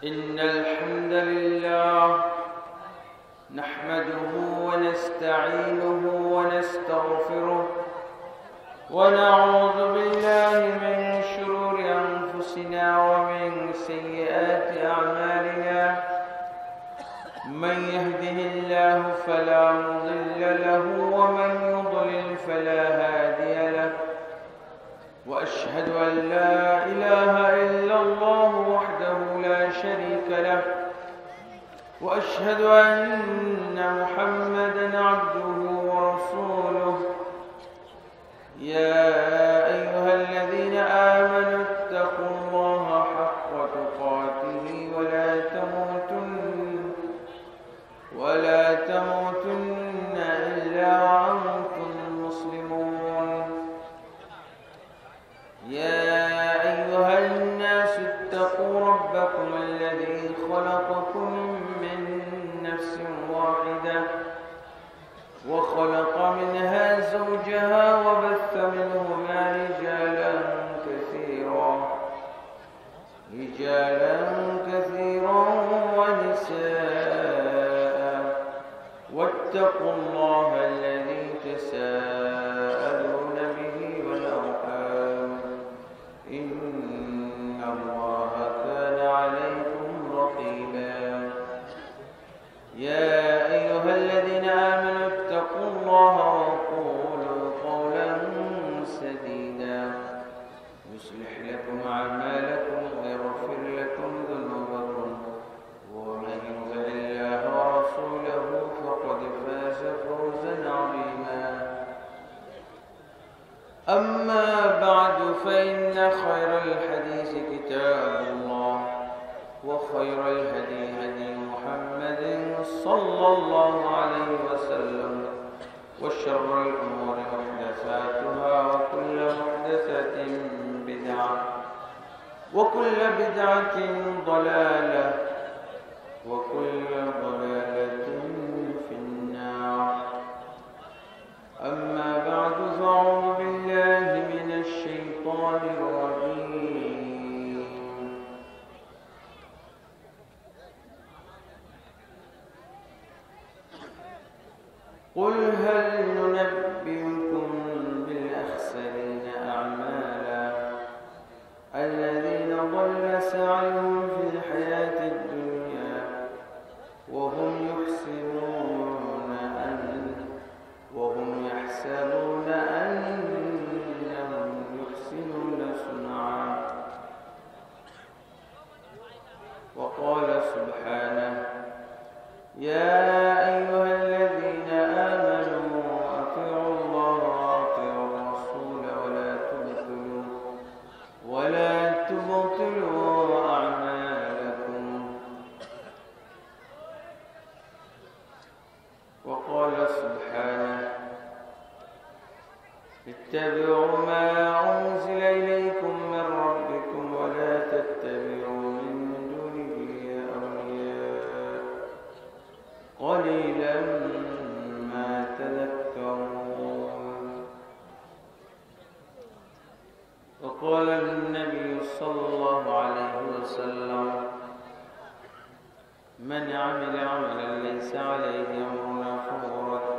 إن الحمد لله نحمده ونستعينه ونستغفره ونعوذ بالله من شرور أنفسنا ومن سيئات أعمالنا من يهده الله فلا مضل له ومن يضلل فلا هادي له وأشهد أن لا إله إلا الله وحده لا شريك له وأشهد أن محمدًا عبده ورسوله يا أيها الذين آمنوا اتقوا الله حق تقاته ولا تموتن إلا وأنتم مسلمون يا أيها الناس اتقوا ربكم الذي خلقكم من نفس واحدة وخلق منها زوجها وبث منهما رجالا كثيرا ونساء واتقوا الله الذي تساءلون به والأرحام إن الله كان عليكم رقيبا يا أيها الذين آمنوا اتقوا الله وقولوا قولا سديدا يصلح لكم أعمالكم ويغفر لكم ذنوبكم ومن يطع الله ورسوله فقد فاز فوزا عظيما أما بعد فإن خير الحديث كتاب الله وخير الهدي هدي محمد صلى الله عليه وسلم وشر الأمور محدثاتها وكل محدثة بدعة وكل بدعة ضلالة وكل ضلالة في النار أما بعد فأعوذ بالله من الشيطان الرجيم قل هل ننبئكم بالأخسرين أعمالا الذين ضل سعيهم في الحياة الدنيا وهم يحسبون أنهم يحسنون صنعا وقال سبحانه يا أيها الذين آمنوا أطيعوا الله وأطيعوا الرسول ولا تبطلوا أعمالكم وقال سبحانه اتبعوا ما أنزل إليكم من ربكم ولا تتبعوا من دونه أولياء قليلا ما تذكرون وقال النبي صلى الله عليه وسلم من عمل عملا ليس عليه أمرنا فهو رد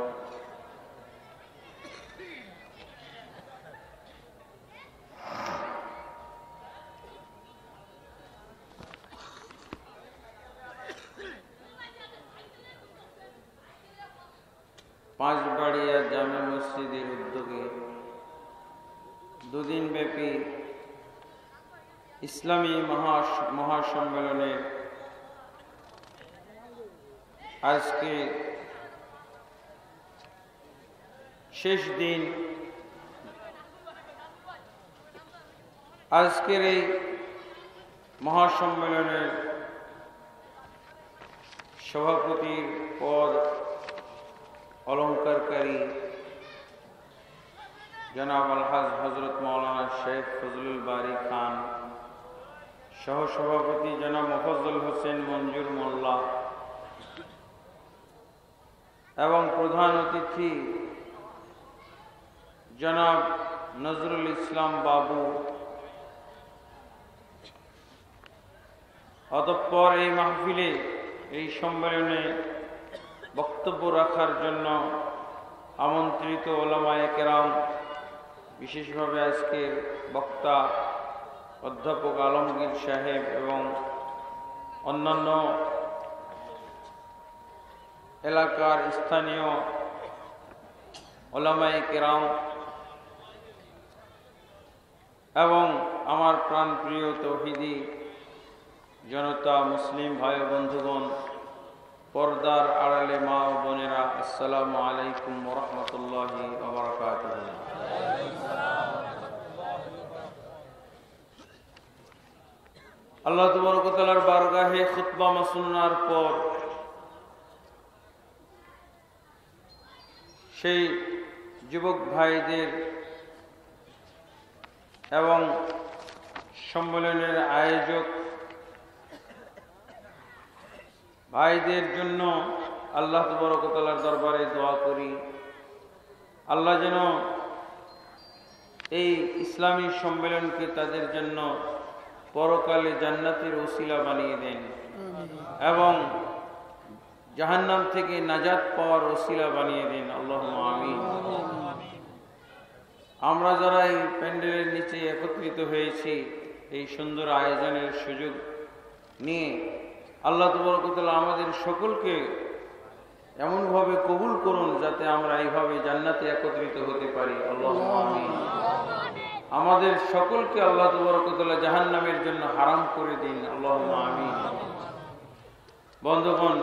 পাঁচবাড়িয়া জামে মসজিদের উদ্যোগে দুদিন ব্যাপী ইসলামী মহাসম্মেলনের আজকে শেষ দিন। আজকের এই মহাসম্মেলনের সভাপতির পদ অলঙ্কারকারী জনাব আলহাজ হযরত মাওলানা শেখ ফজলুল বারী খান, সহসভাপতি জনাব মোফাজ্জল হোসেন মঞ্জুর মোল্লা এবং প্রধান অতিথি জনাব নজরুল ইসলাম বাবু, অতঃপর এই মাহফিলে, এই সম্মেলনে বক্তব্য রাখার জন্য আমন্ত্রিত ওলামায়ে কেরাম, বিশেষভাবে আজকের বক্তা অধ্যাপক আলমগীর সাহেব এবং অন্যান্য এলাকার স্থানীয় ওলামায়ে কেরাম এবং আমার প্রাণপ্রিয় তৌহিদি জনতা, মুসলিম ভাই ও বন্ধুগণ, পর্দার আড়ালে মা ও বোনেরা, আসসালামু আলাইকুম ওয়া রাহমাতুল্লাহি ওয়া বারাকাতুহু। আল্লাহ তাবারক ওয়া তাআলার বারগাহে খুতবা মাসনুনার পর সেই যুবক ভাইদের এবং সম্মেলনের আয়োজক ভাইদের জন্য আল্লাহ তাবারক ওয়া তাআলার দরবারে দোয়া করি, আল্লাহ যেন এই ইসলামী সম্মেলনকে তাদের জন্য পরকালে জান্নাতের ওসিলা বানিয়ে দেন এবং জাহান্নাম থেকে নাজাত পাওয়ার ওসিলা বানিয়ে দেন। আল্লাহুম্মা আমিন। আমরা যারা এই প্যান্ডেলের নিচে একত্রিত হয়েছি, এই সুন্দর আয়োজনের সুযোগ নিয়ে, আল্লাহ তাবারক ওয়া তাআলা আমাদের সকলকে এমনভাবে কবুল করুন যাতে আমরা এইভাবে জান্নাতে একত্রিত হতে পারি। আল্লাহুম্মা আমিন। আমাদের সকলকে আল্লাহ তাবারক ওয়া তাআলা জাহান্নামের জন্য হারাম করে দিন। আল্লাহুম্মা আমিন। বন্ধুগণ,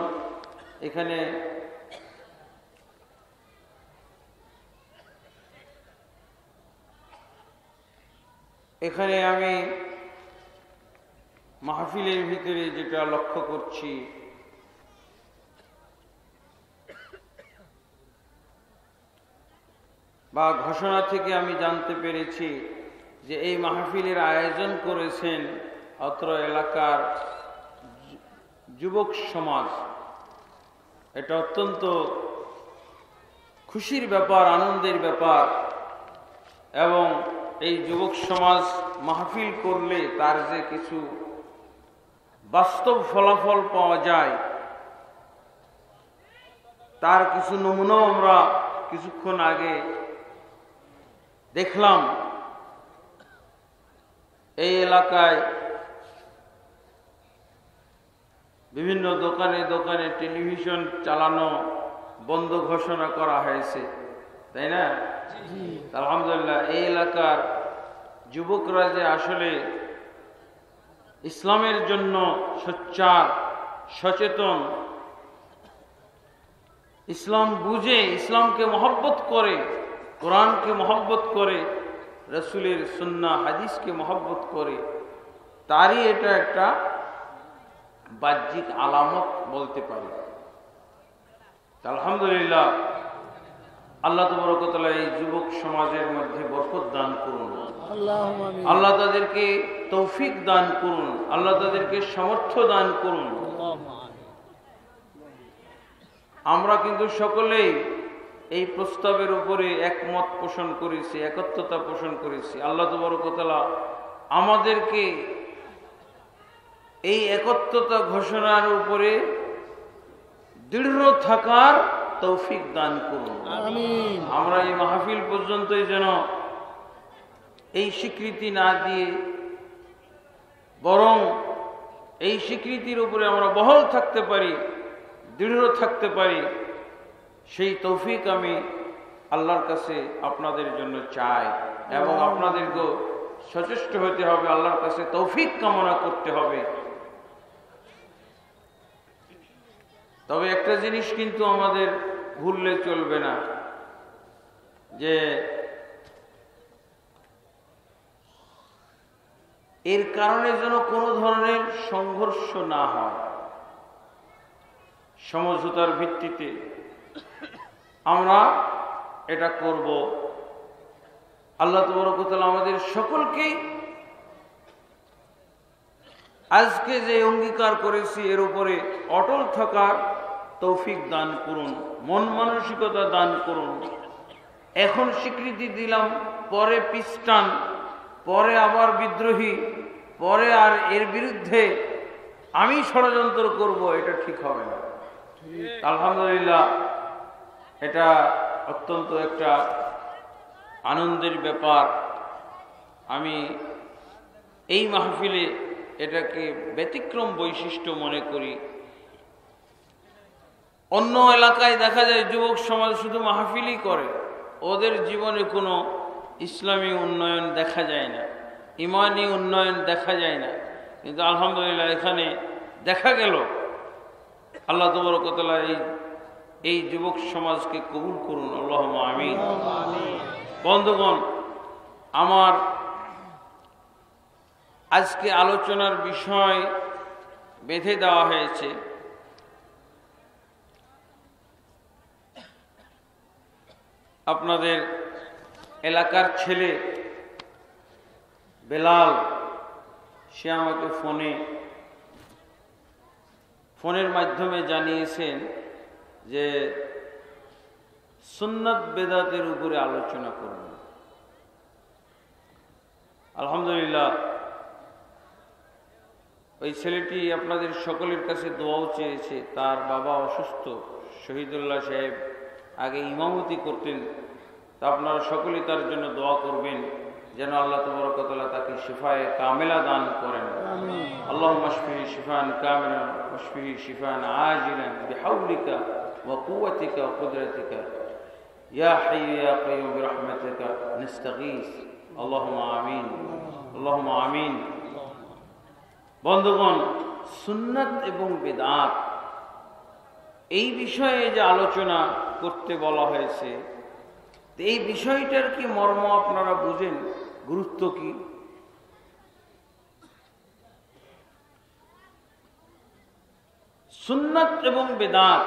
এখানে আমি মাহফিলের ভিতরে যেটা লক্ষ্য করছি, বা ঘোষণা থেকে আমি জানতে পেরেছি যে এই মাহফিলের আয়োজন করেছেন অত্র এলাকার যুবক সমাজ। এটা অত্যন্ত খুশির ব্যাপার, আনন্দের ব্যাপার। এবং এই যুবক সমাজ মাহফিল করলে তার যে কিছু বাস্তব ফলাফল পাওয়া যায়, তার কিছু নমুনাও আমরা কিছুক্ষণ আগে দেখলাম। এই এলাকায় বিভিন্ন দোকানে দোকানে টেলিভিশন চালানো বন্ধ ঘোষণা করা হয়েছে, তাই না? আলহামদুলিল্লাহ, এই এলাকার যুবকরা যে আসলে ইসলামের জন্য সোচ্চার, সচেতন, ইসলাম বুঝে, ইসলামকে মহব্বত করে, কোরআনকে মহব্বত করে, রাসূলের সুন্নাহ হাদিসকে মহব্বত করে, তারই এটা একটা বাহ্যিক আলামত বলতে পারি। আলহামদুলিল্লাহ, আল্লাহ তাবারক ওয়া তাআলা এই যুবক সমাজের মধ্যে বরকত দান করুন, আল্লাহ তাদেরকে তৌফিক দান করুন, আল্লাহ তাদেরকে সামর্থ্য দান করুন। আমরা কিন্তু সকলেই এই প্রস্তাবের উপরে একমত পোষণ করেছি, একত্রতা পোষণ করেছি। আল্লাহ তাবারক ওয়া তাআলা আমাদেরকে এই একত্রতা ঘোষণার উপরে দৃঢ় থাকার তৌফিক দান করুন। আমিন। আমরা এই মাহফিল পর্যন্তই যেন এই স্বীকৃতি না দিয়ে, বরং এই স্বীকৃতির উপরে আমরা বহাল থাকতে পারি, দৃঢ় থাকতে পারি, সেই তৌফিক আমি আল্লাহর কাছে আপনাদের জন্য চাই। এবং আপনাদেরকেও সচেষ্ট হতে হবে, আল্লাহর কাছে তৌফিক কামনা করতে হবে। তবে একটা জিনিস কিন্তু আমাদের ভুললে চলবে না, যে এর কারণে যেন কোনো ধরনের সংঘর্ষ না হয়। সমঝোতার ভিত্তিতে আমরা এটা করব। আল্লাহ তাবারক ওয়া তাআলা আমাদের সকলকে আজকে যে অঙ্গীকার করেছি এর উপরে অটল থাকার তৌফিক দান করুন, মন মানসিকতা দান করুন। এখন স্বীকৃতি দিলাম, পরে পিছটান, পরে আবার বিদ্রোহী, পরে আর এর বিরুদ্ধে আমি ষড়যন্ত্র করব, এটা ঠিক হবে না। আলহামদুলিল্লাহ, এটা অত্যন্ত একটা আনন্দের ব্যাপার। আমি এই মাহফিলে এটাকে ব্যতিক্রম বৈশিষ্ট্য মনে করি। অন্য এলাকায় দেখা যায় যুবক সমাজ শুধু মাহফিলই করে, ওদের জীবনে কোনো ইসলামী উন্নয়ন দেখা যায় না, ইমানি উন্নয়ন দেখা যায় না। কিন্তু আলহামদুলিল্লাহ এখানে দেখা গেল। আল্লাহ তাবারক ওয়া তাআলা এই যুবক সমাজকে কবুল করুন, আল্লাহুম্মা আমিন। বন্ধুগণ, আমার আজকে আলোচনার বিষয় বেঁধে দেওয়া হয়েছে আপনাদের এলাকার ছেলে বেলাল, সে আমাকে ফোনের মাধ্যমে জানিয়েছেন যে সুন্নাত বেদাতের উপরে আলোচনা করবেন। আলহামদুলিল্লাহ, ওই ছেলেটি আপনাদের সকলের কাছে দোয়াও চেয়েছে। তার বাবা অসুস্থ, শহীদুল্লাহ সাহেব আগে ইমামতি করতেন। তা আপনারা সকলেই তার জন্য দোয়া করবেন যেন আল্লাহ তাবারক ওয়া তাআলা তাকে শিফায়ে কামিলা দান করেন। আল্লাহুম্মা শফিহি শিফান কামিলান ওয়াশফিহি শিফান আজিলান বিহাউলিকা ওয়া কুওয়াতিকা ওয়া কুদরাতিকা ইয়া হাইয়্যু ইয়া কাইয়্যুম বিরহমাতিকা নাস্তাগীস। আল্লাহুম্মা আমিন, আল্লাহুম্মা আমিন। বন্ধুগণ, সুন্নাত এবং বিদআত এই বিষয়ে যে আলোচনা করতে বলা হয়েছে, এই বিষয়টার কি মর্ম আপনারা বুঝেন? গুরুত্ব কি? সুন্নাত এবং বিদআত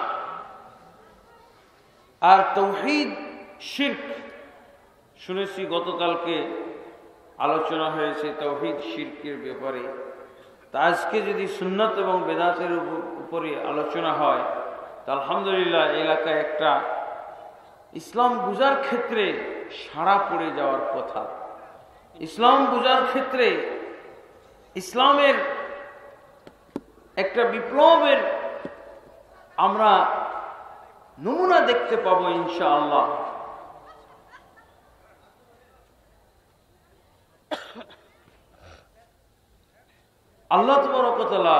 আর তাওহীদ শিরক, শুনেছি গতকালকে আলোচনা হয়েছে তাওহীদ শিরকের ব্যাপারে। তা আজকে যদি সুন্নাত এবং বিদআতের উপরে আলোচনা হয়, তা আলহামদুলিল্লাহ এলাকায় একটা ইসলাম বুঝার ক্ষেত্রে সাড়া পড়ে যাওয়ার কথা। ইসলাম বুঝার ক্ষেত্রে ইসলামের একটা বিপ্লবের আমরা নমুনা দেখতে পাবো ইনশাআল্লাহ। আল্লাহ তাবারক ওয়া তাআলা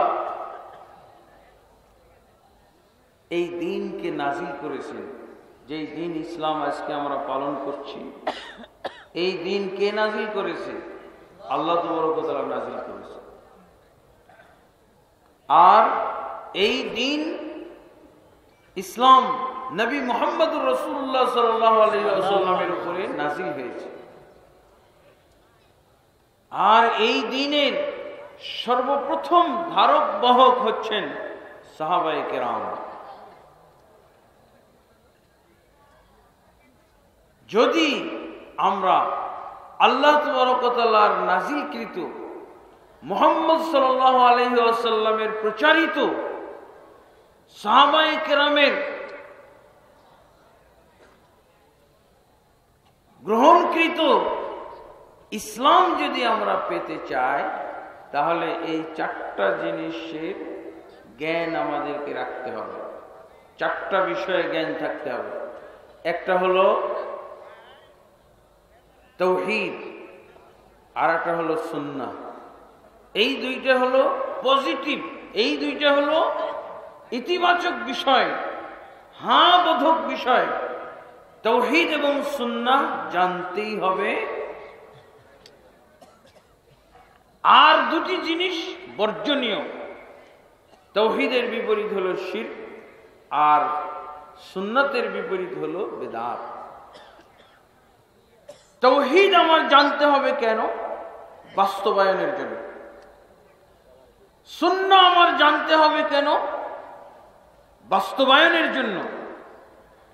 এই দ্বীনকে নাজিল করেছেন, যেই দ্বীন ইসলাম আজকে আমরা পালন করছি। এই দ্বীন কে নাজিল করেছে? আল্লাহ তাবারক ওয়া তাআলা নাজিল করেছে। আর এই দ্বীন ইসলাম নবী মুহাম্মদুর রাসূলুল্লাহ সাল্লাল্লাহু আলাইহি ওয়াসাল্লামের উপরে নাজিল হয়েছে। আর এই দ্বীনের সর্বপ্রথম ধারক বাহক হচ্ছেন সাহাবায়ে কেরাম। যদি আমরা আল্লাহ তাবারক ওয়া তাআলার নাজিলকৃত মুহাম্মদ সাল্লাল্লাহু আলাইহি ওয়াসাল্লামের প্রচারিত সাহাবায়ে কেরামের গ্রহণকৃত ইসলাম যদি আমরা পেতে চাই, তাহলে এই চারটা জিনিসের জ্ঞান আমাদেরকে রাখতে হবে। চারটা বিষয়ে জ্ঞান থাকতে হবে। একটা হলো তাওহীদ, আর একটা হলো সুন্নাহ। এই দুইটা হলো পজিটিভ, এই দুইটা হলো ইতিবাচক বিষয়, হ্যাঁ বোধক বিষয়। তাওহীদ এবং সুন্নাহ জানতেই হবে। আর দুটি জিনিস বর্জনীয়। তাওহীদের বিপরীত হলো শিরক, আর সুন্নাতের বিপরীত হলো বিদআত। তাওহীদ আমার জানতে হবে কেন? বাস্তবায়নের জন্য। সুন্নাহ আমার জানতে হবে কেন? বাস্তবায়নের জন্য।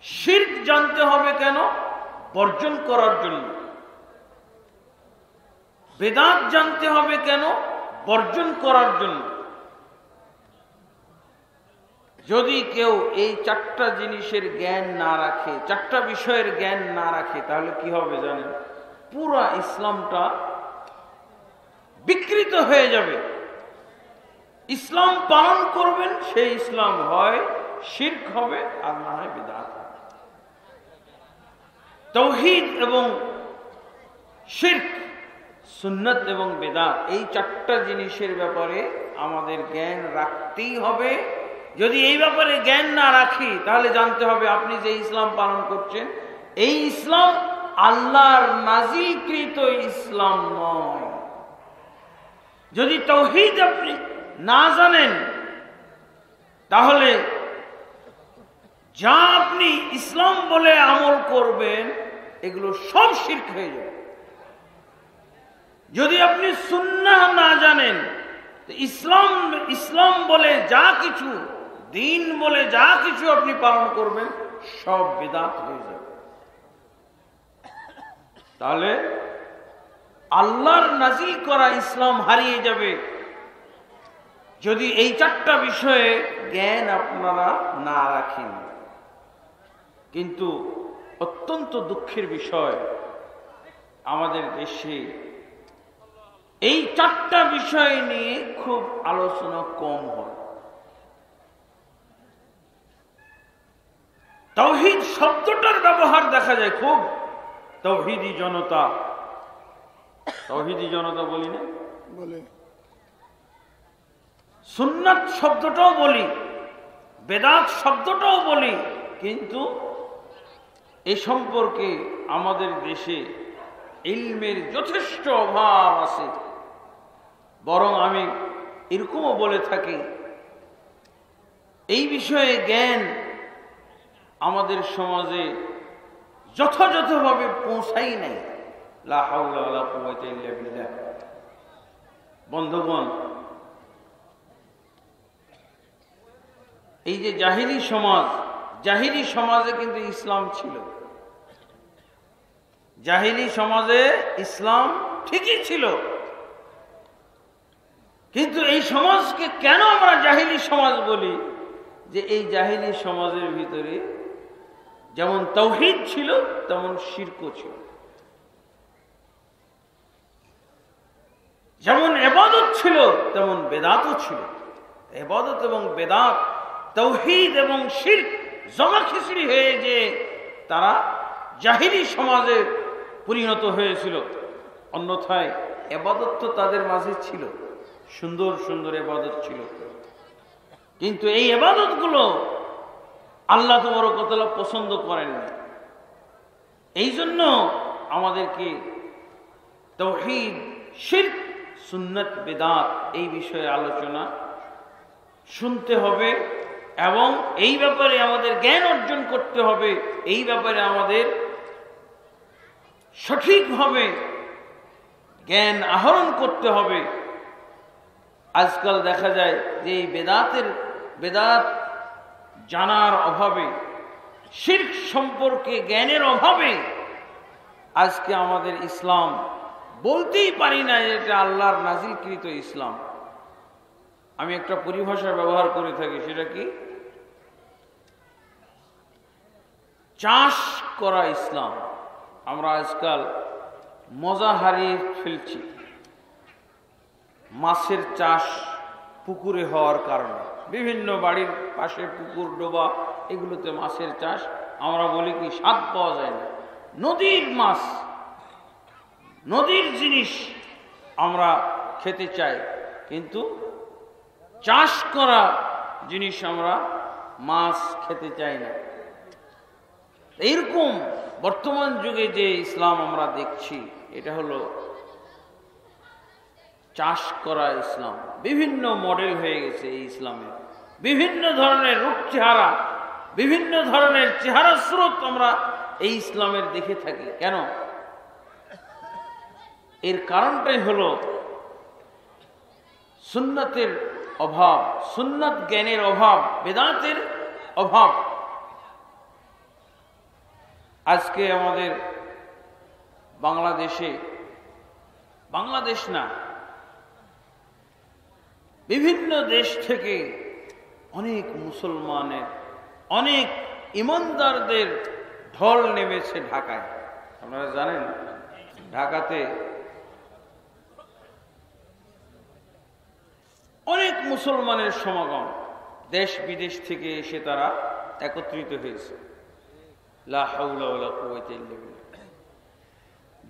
শিরক জানতে হবে কেন? বর্জন করার জন্য। বিদআত জানতে হবে কেন? বর্জন করার জন্য। যদি কেউ এই চারটা জিনিসের জ্ঞান না রাখে, চারটা বিষয়ের জ্ঞান না রাখে, তাহলে কি হবে জানেন? পুরা ইসলামটা বিকৃত হয়ে যাবে। ইসলাম পালন করবেন, সেই ইসলাম হয় শিরক হবে আর না হয় বিদআত। তাওহীদ এবং শিরক, সুন্নাত এবং বিদআত, এই চারটা জিনিসের ব্যাপারে আমাদের জ্ঞান রাখতেই হবে। যদি এই ব্যাপারে জ্ঞান না রাখি তাহলে জানতে হবে আপনি যে ইসলাম পালন করছেন এই ইসলাম আল্লাহর নাজিলকৃত ইসলাম নয়। যদি তাওহীদ আপনি না জানেন তাহলে যা আপনি ইসলাম বলে আমল করবেন এগুলো সব শিরক হয়ে যাবে। যদি আপনি সুন্নাহ না জানেন ইসলাম বলে যা কিছু, দিন বলে যা কিছু আপনি পালন করবেন সব বিদআত হয়ে যাবে। তাহলে আল্লাহর নাজিল করা ইসলাম হারিয়ে যাবে যদি এই চারটা বিষয়ে জ্ঞান আপনারা না রাখেন। কিন্তু অত্যন্ত দুঃখের বিষয়, আমাদের দেশে এই চারটা বিষয় নিয়ে খুব আলোচনা কম হয়। তাওহীদ শব্দটার ব্যবহার দেখা যায় খুব, তাওহীদি জনতা, তাওহীদি জনতা বলি না, বলে সুন্নাত শব্দটাও বলি, বেদাত শব্দটাও বলি, কিন্তু এ সম্পর্কে আমাদের দেশে ইলমের যথেষ্ট অভাব আছে। বরং আমি এরকমও বলে থাকি এই বিষয়ে জ্ঞান আমাদের সমাজে যথাযথভাবে পৌঁছাই নাই। লা হাওলা ওয়ালা কুওয়াতা ইল্লা বিল্লাহ। বন্ধুগণ, এই যে জাহিলি সমাজ, জাহিলি সমাজে কিন্তু ইসলাম ছিল। জাহিলি সমাজে ইসলাম ঠিকই ছিল, কিন্তু এই সমাজকে কেন আমরা জাহিলি সমাজ বলি? যে এই জাহিলি সমাজের ভিতরে যেমন তাওহীদ ছিল তেমন শিরকও ছিল, যেমন ইবাদত ছিল তেমন বেদাতও ছিল। ইবাদত এবং বেদাত, তাওহীদ এবং শিরক জমা খিচুড়ি হয়ে যে তারা জাহিলি সমাজে পরিণত হয়েছিল। অন্যথায় ইবাদত তো তাদের মাঝে ছিল, সুন্দর সুন্দর ইবাদত ছিল, কিন্তু এই ইবাদতগুলো আল্লাহ তাবারক ওয়া তাআলা পছন্দ করেন না। এই জন্য আমাদেরকে তাওহীদ, শিরক, সুন্নাত, বিদআত এই বিষয়ে আলোচনা শুনতে হবে এবং এই ব্যাপারে আমাদের জ্ঞান অর্জন করতে হবে। এই ব্যাপারে আমাদের সঠিকভাবে জ্ঞান আহরণ করতে হবে। আজকাল দেখা যায় যে এই বেদাত জানার অভাবে, শিরক সম্পর্কে জ্ঞানের অভাবে আজকে আমাদের ইসলাম বলতেই পারি না এটা আল্লাহর নাজিলকৃত ইসলাম। আমি একটা পরিভাষা ব্যবহার করে থাকি, সেটা কি? চাষ করা ইসলাম। আমরা আজকাল মজা হারিয়ে ফেলছি মাছের চাষ পুকুরে হওয়ার কারণে। বিভিন্ন বাড়ির পাশে পুকুর, ডোবা, এগুলোতে মাছের চাষ। আমরা বলি কি স্বাদ পাওয়া যায় না, নদীর মাছ, নদীর জিনিস আমরা খেতে চাই, কিন্তু চাষ করা জিনিস আমরা মাছ খেতে চাই না। এইরকম বর্তমান যুগে যে ইসলাম আমরা দেখছি এটা হলো চাষ করা ইসলাম। বিভিন্ন মডেল হয়ে গেছে এই ইসলামের, বিভিন্ন ধরনের রূপ চেহারা, বিভিন্ন ধরনের চেহারা স্রোত আমরা এই ইসলামের দেখে থাকি। কেন? এর কারণটাই হলো সুন্নাতের অভাব, সুন্নাত জ্ঞানের অভাব, বেদাতের অভাব। আজকে আমাদের বাংলাদেশে, বাংলাদেশ না, বিভিন্ন দেশ থেকে অনেক মুসলমানের, অনেক ইমানদারদের ঢল নেমেছে ঢাকায়। আপনারা জানেন ঢাকাতে অনেক মুসলমানের সমাগম, দেশ বিদেশ থেকে এসে তারা একত্রিত হয়েছে। লা হাওলা ওয়ালা কুওয়াতা ইল্লা বিল্লাহ।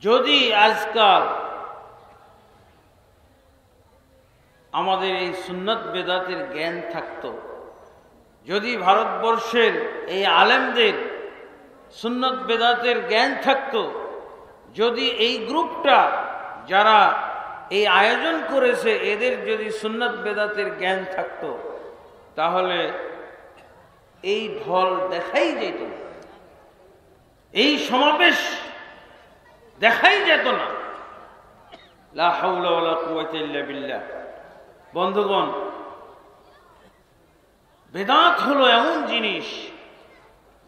যদি আজকাল আমাদের এই সুন্নাত বেদাতের জ্ঞান থাকতো, যদি ভারতবর্ষের এই আলেমদের সুন্নাত বেদাতের জ্ঞান থাকতো, যদি এই গ্রুপটা যারা এই আয়োজন করেছে এদের যদি সুন্নাত বেদাতের জ্ঞান থাকতো, তাহলে এই ঢল দেখাই যেত না, এই সমাবেশ দেখাই যেত না। লা হাওলা ওয়ালা কুওয়াতা ইল্লা বিল্লাহ। বন্ধুগণ, বেদাত হলো এমন জিনিস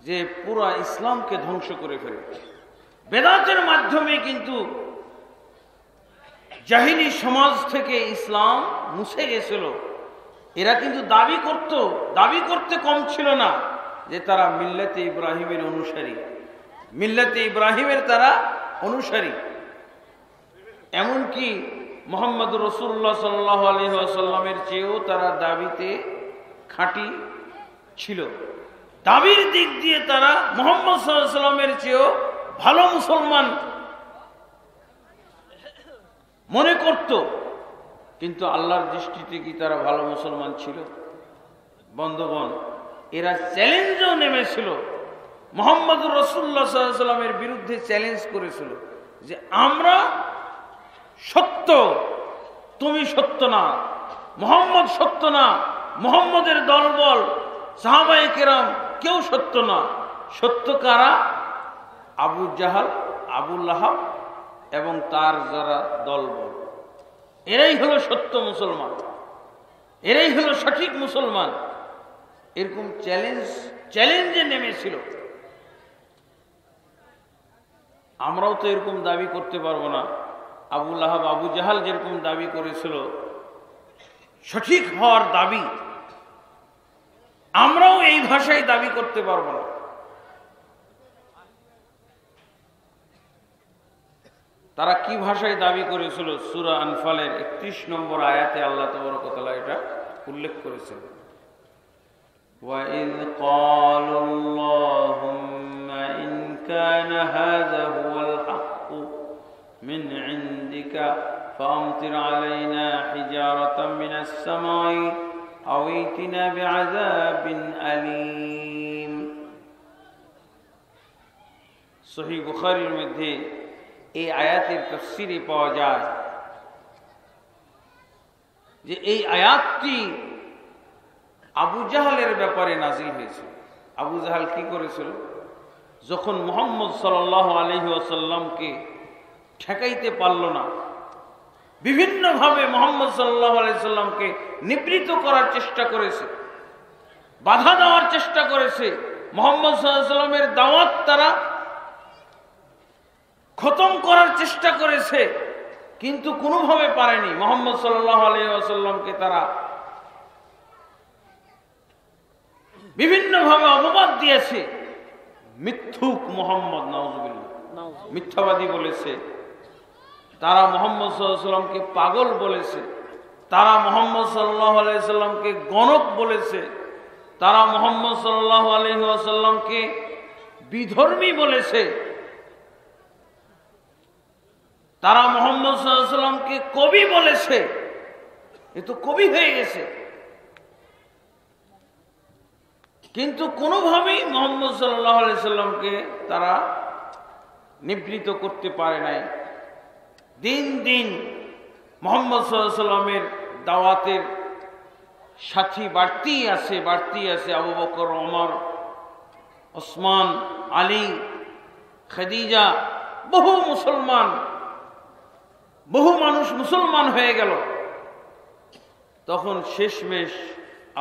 যে পুরা ইসলামকে ধ্বংস করে ফেলে। বেদাতের মাধ্যমে কিন্তু জাহিলি সমাজ থেকে ইসলাম মুছে গেছিল। এরা কিন্তু দাবি করতে কম ছিল না যে তারা মিল্লাতে ইব্রাহিমের অনুসারী, মিল্লাতে ইব্রাহিমের তারা অনুসারী। এমনকি মুহাম্মদ রাসূলুল্লাহ সাল্লাল্লাহু আলাইহি ওয়াসাল্লামের চেয়েও তারা দাবিতে খাঁটি ছিল। দাবির দিক দিয়ে তারা মুহাম্মদ সাল্লাল্লাহু আলাইহি ওয়াসাল্লামের চেয়েও ভালো মুসলমান মনে করত, কিন্তু আল্লাহর দৃষ্টিতে কি তারা ভালো মুসলমান ছিল? বন্ধুগণ, এরা চ্যালেঞ্জও নেমেছিল, মুহাম্মদ রাসূলুল্লাহ সাল্লাল্লাহু আলাইহি ওয়াসাল্লামের বিরুদ্ধে চ্যালেঞ্জ করেছিল যে আমরা সত্য, তুমি সত্য না, মুহাম্মদ সত্য না, মুহাম্মদের দলবল সাহাবায়ে কেরাম কেউ সত্য না। সত্য কারা? আবু জাহাল, আবু লাহাব এবং তার যারা দলবল, এরাই হলো সত্য মুসলমান, এরাই হলো সঠিক মুসলমান। এরকম চ্যালেঞ্জে নেমেছিল। আমরাও তো এরকম দাবি করতে পারবো না। আবু লাহাব, আবু জাহাল যেরকম দাবি করেছিল সঠিক হওয়ার দাবি, আমরাও এই ভাষায় দাবি করতে পারবো না। তারা কি ভাষায় দাবি করেছিল? সূরা আনফালের 31 নম্বর আয়াতে আল্লাহ তাবারক ওয়া তাআলা এটা উল্লেখ করেছেন। وَإِذْ قَالُوا اللَّهُمَّ إِنْ كَانَ هَذَا هُوَ الْحَقُّ مِنْ عِنْدِكَ فَأَمْطِرْ عَلَيْنَا حِجَارَةً مِنَ السَّمَاءِ أَوْ ائْتِنَا بِعَذَابٍ أَلِيمٍ। সহিহ বুখারীর মধ্যে এই আয়াতের তাফসীরে পাওয়া যায় যে এই আয়াতটি আবু জাহালের ব্যাপারে নাজিল হয়েছিল। আবু জাহাল কি করেছিল? যখন মুহাম্মদ সাল্লাল্লাহু আলাইহি ওয়াসাল্লামকে ঠেকাইতে পারল না, বিভিন্নভাবে মুহাম্মদ সাল্লাল্লাহু আলাইহি ওয়াসাল্লামকে নিবৃত করার চেষ্টা করেছে, বাধা দেওয়ার চেষ্টা করেছে, মুহাম্মদ সাল্লাল্লাহু আলাইহি ওয়াসাল্লামের দাওয়াত তারা খতম করার চেষ্টা করেছে, কিন্তু কোনোভাবে পারেনি। মুহাম্মদ সাল্লাল্লাহু আলাইহি ওয়াসাল্লামকে তারা বিভিন্নভাবে অপবাদ দিয়েছে। মিথ্যুক মুহাম্মদ, নাউজুবিল্লাহ, মিথ্যাবাদী বলেছে। তারা মুহাম্মদ সাল্লাল্লাহু আলাইহি ওয়াসাল্লামকে পাগল বলেছে, তারা মুহাম্মদ সাল্লাল্লাহু আলাইহি ওয়াসাল্লামকে গণক বলেছে, তারা মুহাম্মদ সাল্লাল্লাহু আলাইহি ওয়াসাল্লামকে বিধর্মী বলেছে, তারা মুহাম্মদ সাল্লাল্লাহু আলাইহি ওয়াসাল্লামকে কবি বলেছে। এ তো কবি হয়ে গেছে। কিন্তু কোনোভাবেই মুহাম্মদ সাল্লাল্লাহু আলাইহি ওয়াসাল্লামকে তারা নিবৃত করতে পারে নাই। দিন দিন মুহাম্মদ সাল্লাল্লাহু আলাইহি ওয়াসাল্লামের দাওয়াতের সাথী বাড়তেই আছে। আবু বকর, ওমর, ওসমান, আলী, খাদিজা, বহু মানুষ মুসলমান হয়ে গেল। তখন শেষমেশ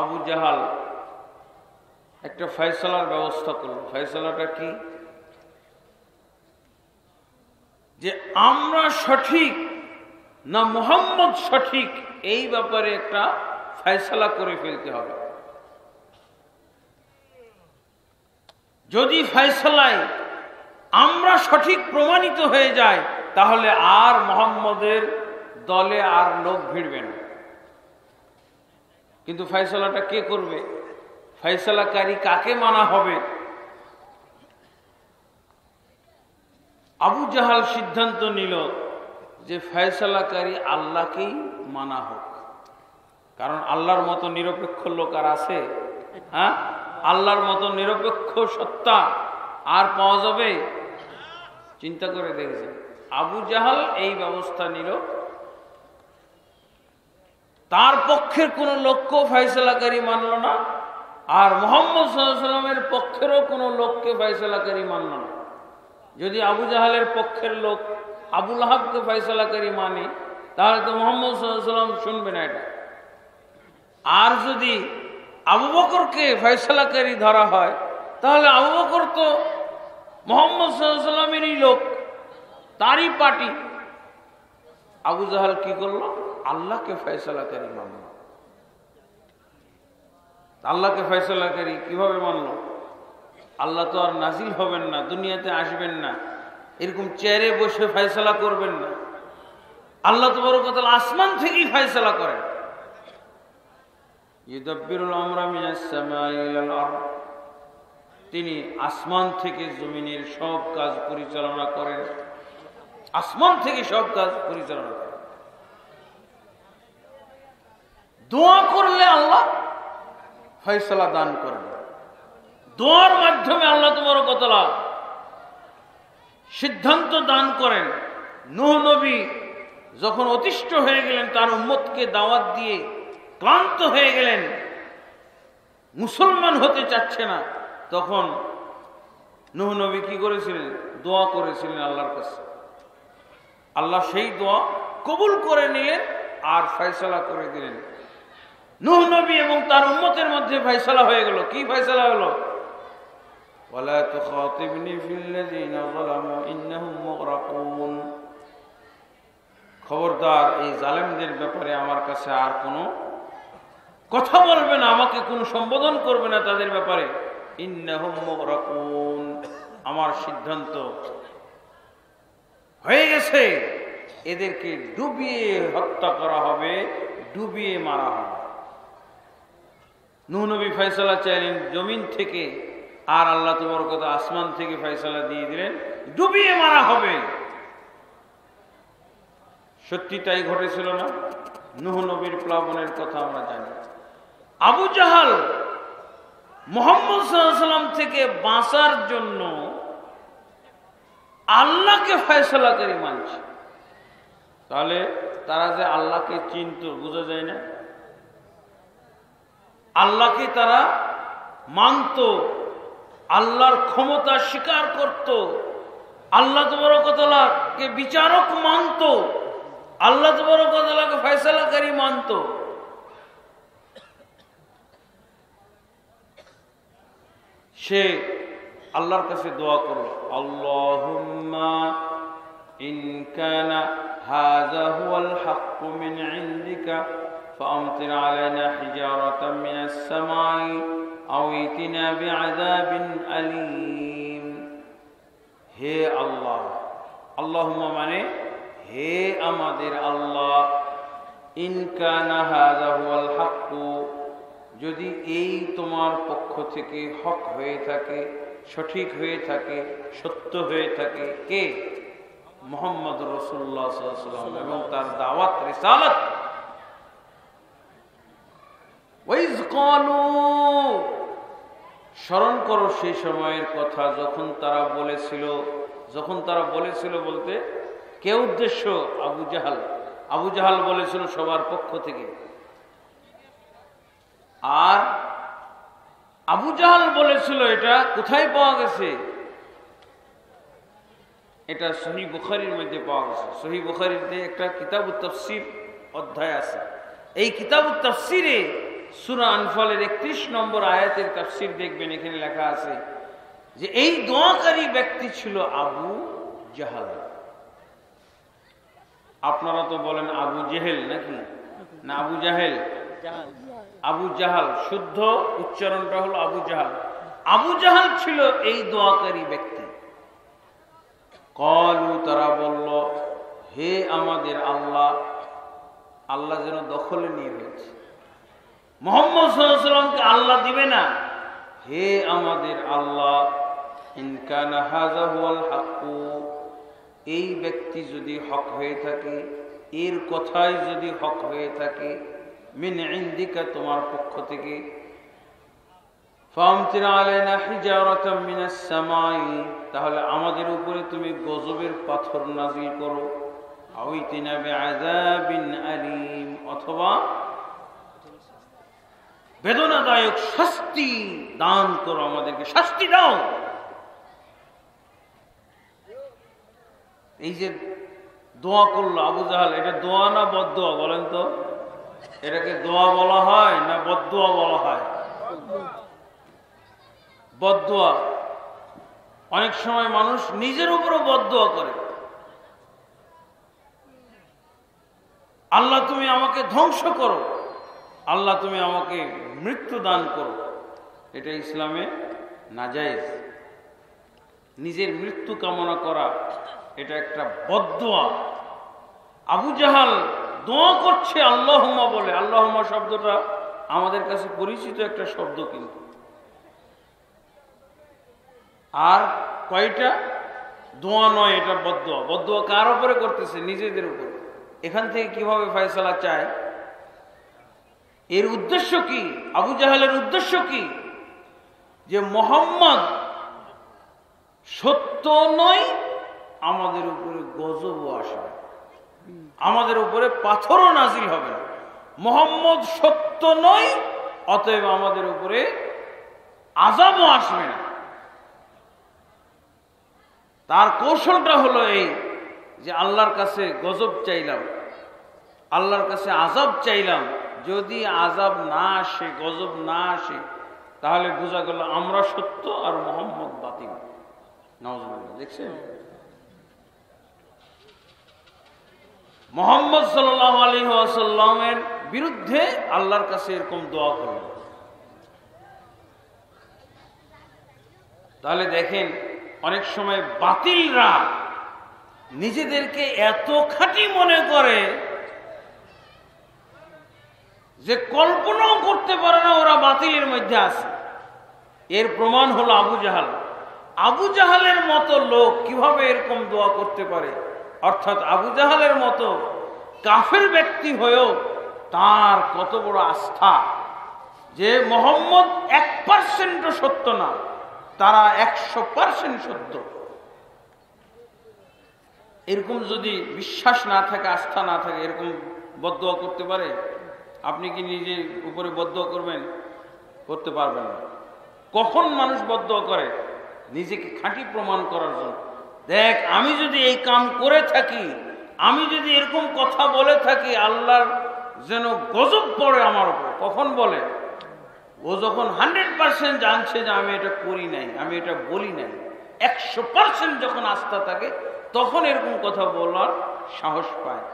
আবু জাহাল একটা ফয়সালার ব্যবস্থা করল। ফয়সালাটা কি? যে আমরা সঠিক না মুহাম্মদ সঠিক, এই ব্যাপারে একটা ফয়সালা করে ফেলতে হবে। যদি ফয়সালায় আমরা সঠিক প্রমাণিত হয়ে যায়, তাহলে আর মুহাম্মদের দলে আর লোক ভিড়বে না। কিন্তু ফয়সালাটা কে করবে? ফয়সালাকারী কাকে মানা হবে? আবু জাহাল সিদ্ধান্ত নিল যে ফয়সালাকারী আল্লাহকেই মানা হোক, কারণ আল্লাহর মতো নিরপেক্ষ লোক আর আছে? হ্যাঁ, আল্লাহর মতো নিরপেক্ষ সত্তা আর পাওয়া যাবে? চিন্তা করে দেখেছেন, আবু জাহাল এই ব্যবস্থা নিল। তার পক্ষের কোন লোককেও ফয়সালাকারী মানল না, আর মুহাম্মদ সাল্লাল্লাহু আলাইহি ওয়াসাল্লামের পক্ষেরও কোনো লোককে ফয়সালাকারী মানল না। যদি আবু জাহালের পক্ষের লোক আবু লাহাবকে ফয়সালাকারী মানে, তাহলে তো মুহাম্মদ সাল্লাল্লাহু আলাইহি ওয়াসাল্লাম শুনবে না এটা। আর যদি আবু বকরকে ফয়সালাকারী ধরা হয়, তাহলে আবু বকর তো মুহাম্মদ সাল্লাল্লাহু আলাইহি ওয়াসাল্লামেরই লোক, তারই পার্টি। আবু জাহাল কি করলো? আল্লাহকে ফয়সালাকারী মানল। আল্লাহকে ফয়সালাকারী কিভাবে মানল? আল্লাহ তো আর নাজিল হবেন না, দুনিয়াতে আসবেন না, এরকম চেয়ারে বসে ফয়সালা করবেন না। আল্লাহ তাবারক ওয়া তাআলা আসমান থেকেই ফয়সালা করেন। ইউদাব্বিরুল আমরা মিনাস সামাই ইলাল আরদ, তিনি আসমান থেকে জমিনের সব কাজ পরিচালনা করেন, আসমান থেকে সব কাজ পরিচালনা করেন। দোয়া করলে আল্লাহ ফয়সালা দান করেন, দোয়ার মাধ্যমে আল্লাহ তাবারক ওয়া তাআলা সিদ্ধান্ত দান করেন। নূহ নবী যখন অতিষ্ঠ হয়ে গেলেন, তার উম্মতকে দাওয়াত দিয়ে ক্লান্ত হয়ে গেলেন, মুসলমান হতে চাচ্ছে না, তখন নূহ নবী কি করেছিলেন? দোয়া করেছিলেন আল্লাহর কাছে। আল্লাহ সেই দোয়া কবুল করে নিলেন আর ফয়সালা করে দিলেন। নূহ নবী এবং তার উম্মতের মধ্যে ফয়সালা হয়ে গেল। কি ফয়সালা হলো? ওয়ালা তুখাতিবনি ফিল্লাযিনা যালামু ইন্নাহুম মুগরাকুন, খবরদার এই জালেমদের ব্যাপারে আমার কাছে আর কোনো কথা বলবে না, আমাকে কোনো সম্বোধন করবে না তাদের ব্যাপারে। ইন্নাহুম মুগরাকুন, আমার সিদ্ধান্ত হয়ে গেছে, এদেরকে ডুবিয়ে হত্যা করা হবে, ডুবিয়ে মারা হবে। নূহ নবী ফয়সালা চাইলেন জমিন থেকে, আর আল্লাহ তাবারক ওয়া তাআলা আসমান থেকে ফয়সালা দিয়ে দিলেন, ডুবিয়ে মারা হবে। সত্যি তাই ঘটেছিল না? নূহ নবীর প্লাবনের কথা আমরা জানি। আবু জাহাল মুহাম্মদ সাল্লাল্লাহু আলাইহি ওয়াসাল্লাম থেকে বাঁচার জন্য আল্লাহকে ফয়সালাকারী মানছে। তাহলে তারা যে আল্লাহকে চিনত, বোঝা যায় না? আল্লাহকে তারা মানত, আল্লাহর ক্ষমতা স্বীকার করত, আল্লাহ তাবারক ওয়া তাআলাকে বিচারক মানত, আল্লাহ তাবারক ওয়া তাআলাকে ফয়সালাকারী মানত। সে আল্লাহর কাছে দোয়া করল, আল্লাহুম্মা ইন কানা হাযা হুয়াল হাক্কু মিন ইনদিকা ফাআমতির আলাইনা হিজারাতাম মিনাস সামাই আও ইতিনা বিআযাবিন আলীম। হে আল্লাহ, আল্লাহুম্মা মানে হে আমাদের আল্লাহ, ইন কানা হাযা হুয়াল হাক্কু, যদি এই তোমার পক্ষ থেকে হক হয়ে থাকে, সঠিক হয়ে থাকে, সত্য হয়ে থাকে, কে? মুহাম্মদ রাসূলুল্লাহ সাল্লাল্লাহু আলাইহি ওয়াসাল্লাম এবং তার দাওয়াত রিসালাত। ওয়াইজ ক্বালু, স্মরণ করো সেই সময়ের কথা যখন তারা বলেছিল বলতে কে উদ্দেশ্য? আবু জাহাল। আবু জাহাল বলেছিল সবার পক্ষ থেকে। আর আবু জাহাল বলেছিল, এটা কোথায় পাওয়া গেছে? এটা সহিহ বুখারীর মধ্যে পাওয়া গেছে। সহিহ বুখারীতে একটা কিতাবুত তাফসীর অধ্যায় আছে। এই কিতাবুত তাফসীরে সূরা আনফালের 31 নম্বর আয়াতের তাফসীর দেখবেন, এখানে লেখা আছে যে এই দোয়াকারী ব্যক্তি ছিল আবু জাহাল। আপনারা তো বলেন আবু জেহেল, নাকি না? আবু জাহেল, আবু জাহাল, শুদ্ধ উচ্চারণটা হলো আবু জাহাল। আবু জাহাল ছিল এই দোয়াকারী ব্যক্তি। ক্বালু, তারা বলল, হে আমাদের আল্লাহ, আল্লাহ যেন দখলে নিয়ে ফেলছে। মুহাম্মদ সাল্লাল্লাহু আলাইহি ওয়াসাল্লামকে আল্লাহ দিবে না? হে আমাদের আল্লাহ, ইন কানা হাযা হুয়াল হাক্কু, এই ব্যক্তি যদি হক হয়ে থাকে, এর কথাই যদি হক হয়ে থাকে, মিন ইনদিকা, তোমার পক্ষ থেকে, ফামতির আলাইনা হিজারাতাম মিনাস সামাই, তাহলে আমাদের উপরে তুমি গজবের পাথর নাযিল করো, আউইতিনা বিআযাবিন আলীম, অথবা বেদনাদায়ক শাস্তি দান করো, আমাদেরকে শাস্তি দাও। এই যে দোয়া করলো আবু জাহাল, এটা দোয়া না বদদোয়া বলেন তো? এটাকে দোয়া বলা হয় না বদদোয়া বলা হয়? বদদোয়া। অনেক সময় মানুষ নিজের উপরও বদদোয়া করে, আল্লাহ তুমি আমাকে ধ্বংস করো, আল্লাহ তুমি আমাকে মৃত্যু দান করো। এটা ইসলামে নাজায়েজ। নিজের মৃত্যু কামনা করা এটা একটা বদদোয়া। আবু জাহাল দোয়া করছে আল্লাহুম্মা বলে। আল্লাহুম্মা শব্দটা আমাদের কাছে পরিচিত একটা শব্দ, কিন্তু আর কয়টা দোয়া নয়, এটা বদদোয়া। বদদোয়া কার উপরে করতেছে? নিজেদের উপরে। এখান থেকে কিভাবে ফয়সালা চায়? এর উদ্দেশ্য কি? আবু জাহালের উদ্দেশ্য কি? যে মুহাম্মদ সত্য নয়, আমাদের উপরে গজবও আসবে, আমাদের উপরে পাথরও নাজিল হবে। মুহাম্মদ সত্য নয়, অতএব আমাদের উপরে আযাবও আসবে না। তার কৌশলটা হলো এই যে আল্লাহর কাছে গজব চাইলাম, আল্লাহর কাছে আযাব চাইলাম, যদি আযাব না আসে, গজব না আসে, তাহলে বোঝা গেল আমরা সত্য আর মুহাম্মদ বাতিল। নাউজুবিল্লাহ। দেখছেন, মুহাম্মদ সাল্লাল্লাহু আলাইহি ওয়াসাল্লামের বিরুদ্ধে আল্লাহর কাছে এরকম দোয়া করল। তাহলে দেখেন, অনেক সময় বাতিলরা নিজেদেরকে এত খাঁটি মনে করে যে কল্পনাও করতে পারে না ওরা বাতিলের মধ্যে আছে। এর প্রমাণ হলো আবু জাহাল। আবু জাহালের মতো লোক কিভাবে এরকম দোয়া করতে পারে? অর্থাৎ আবু জাহালের মতো কাফের ব্যক্তি হয়েও তার কত বড় আস্থা যে মুহাম্মদ 1% সত্য না, তারা 100% সত্য। এরকম যদি বিশ্বাস না থাকে, আস্থা না থাকে, এরকম বদদোয়া করতে পারে? আপনি কি নিজের উপরে বদদোয়া করবেন? করতে পারবেন না। কখন মানুষ বদদোয়া করে? নিজেকে খাঁটি প্রমাণ করার জন্য। দেখ, আমি যদি এই কাম করে থাকি, আমি যদি এরকম কথা বলে থাকি, আল্লাহর যেন গজব পড়ে আমার উপর। কখন বলে? ও যখন 100% জানছে যে আমি এটা করি নাই, আমি এটা বলি নাই, 100% যখন আস্থা থাকে, তখন এরকম কথা বলার সাহস পায়।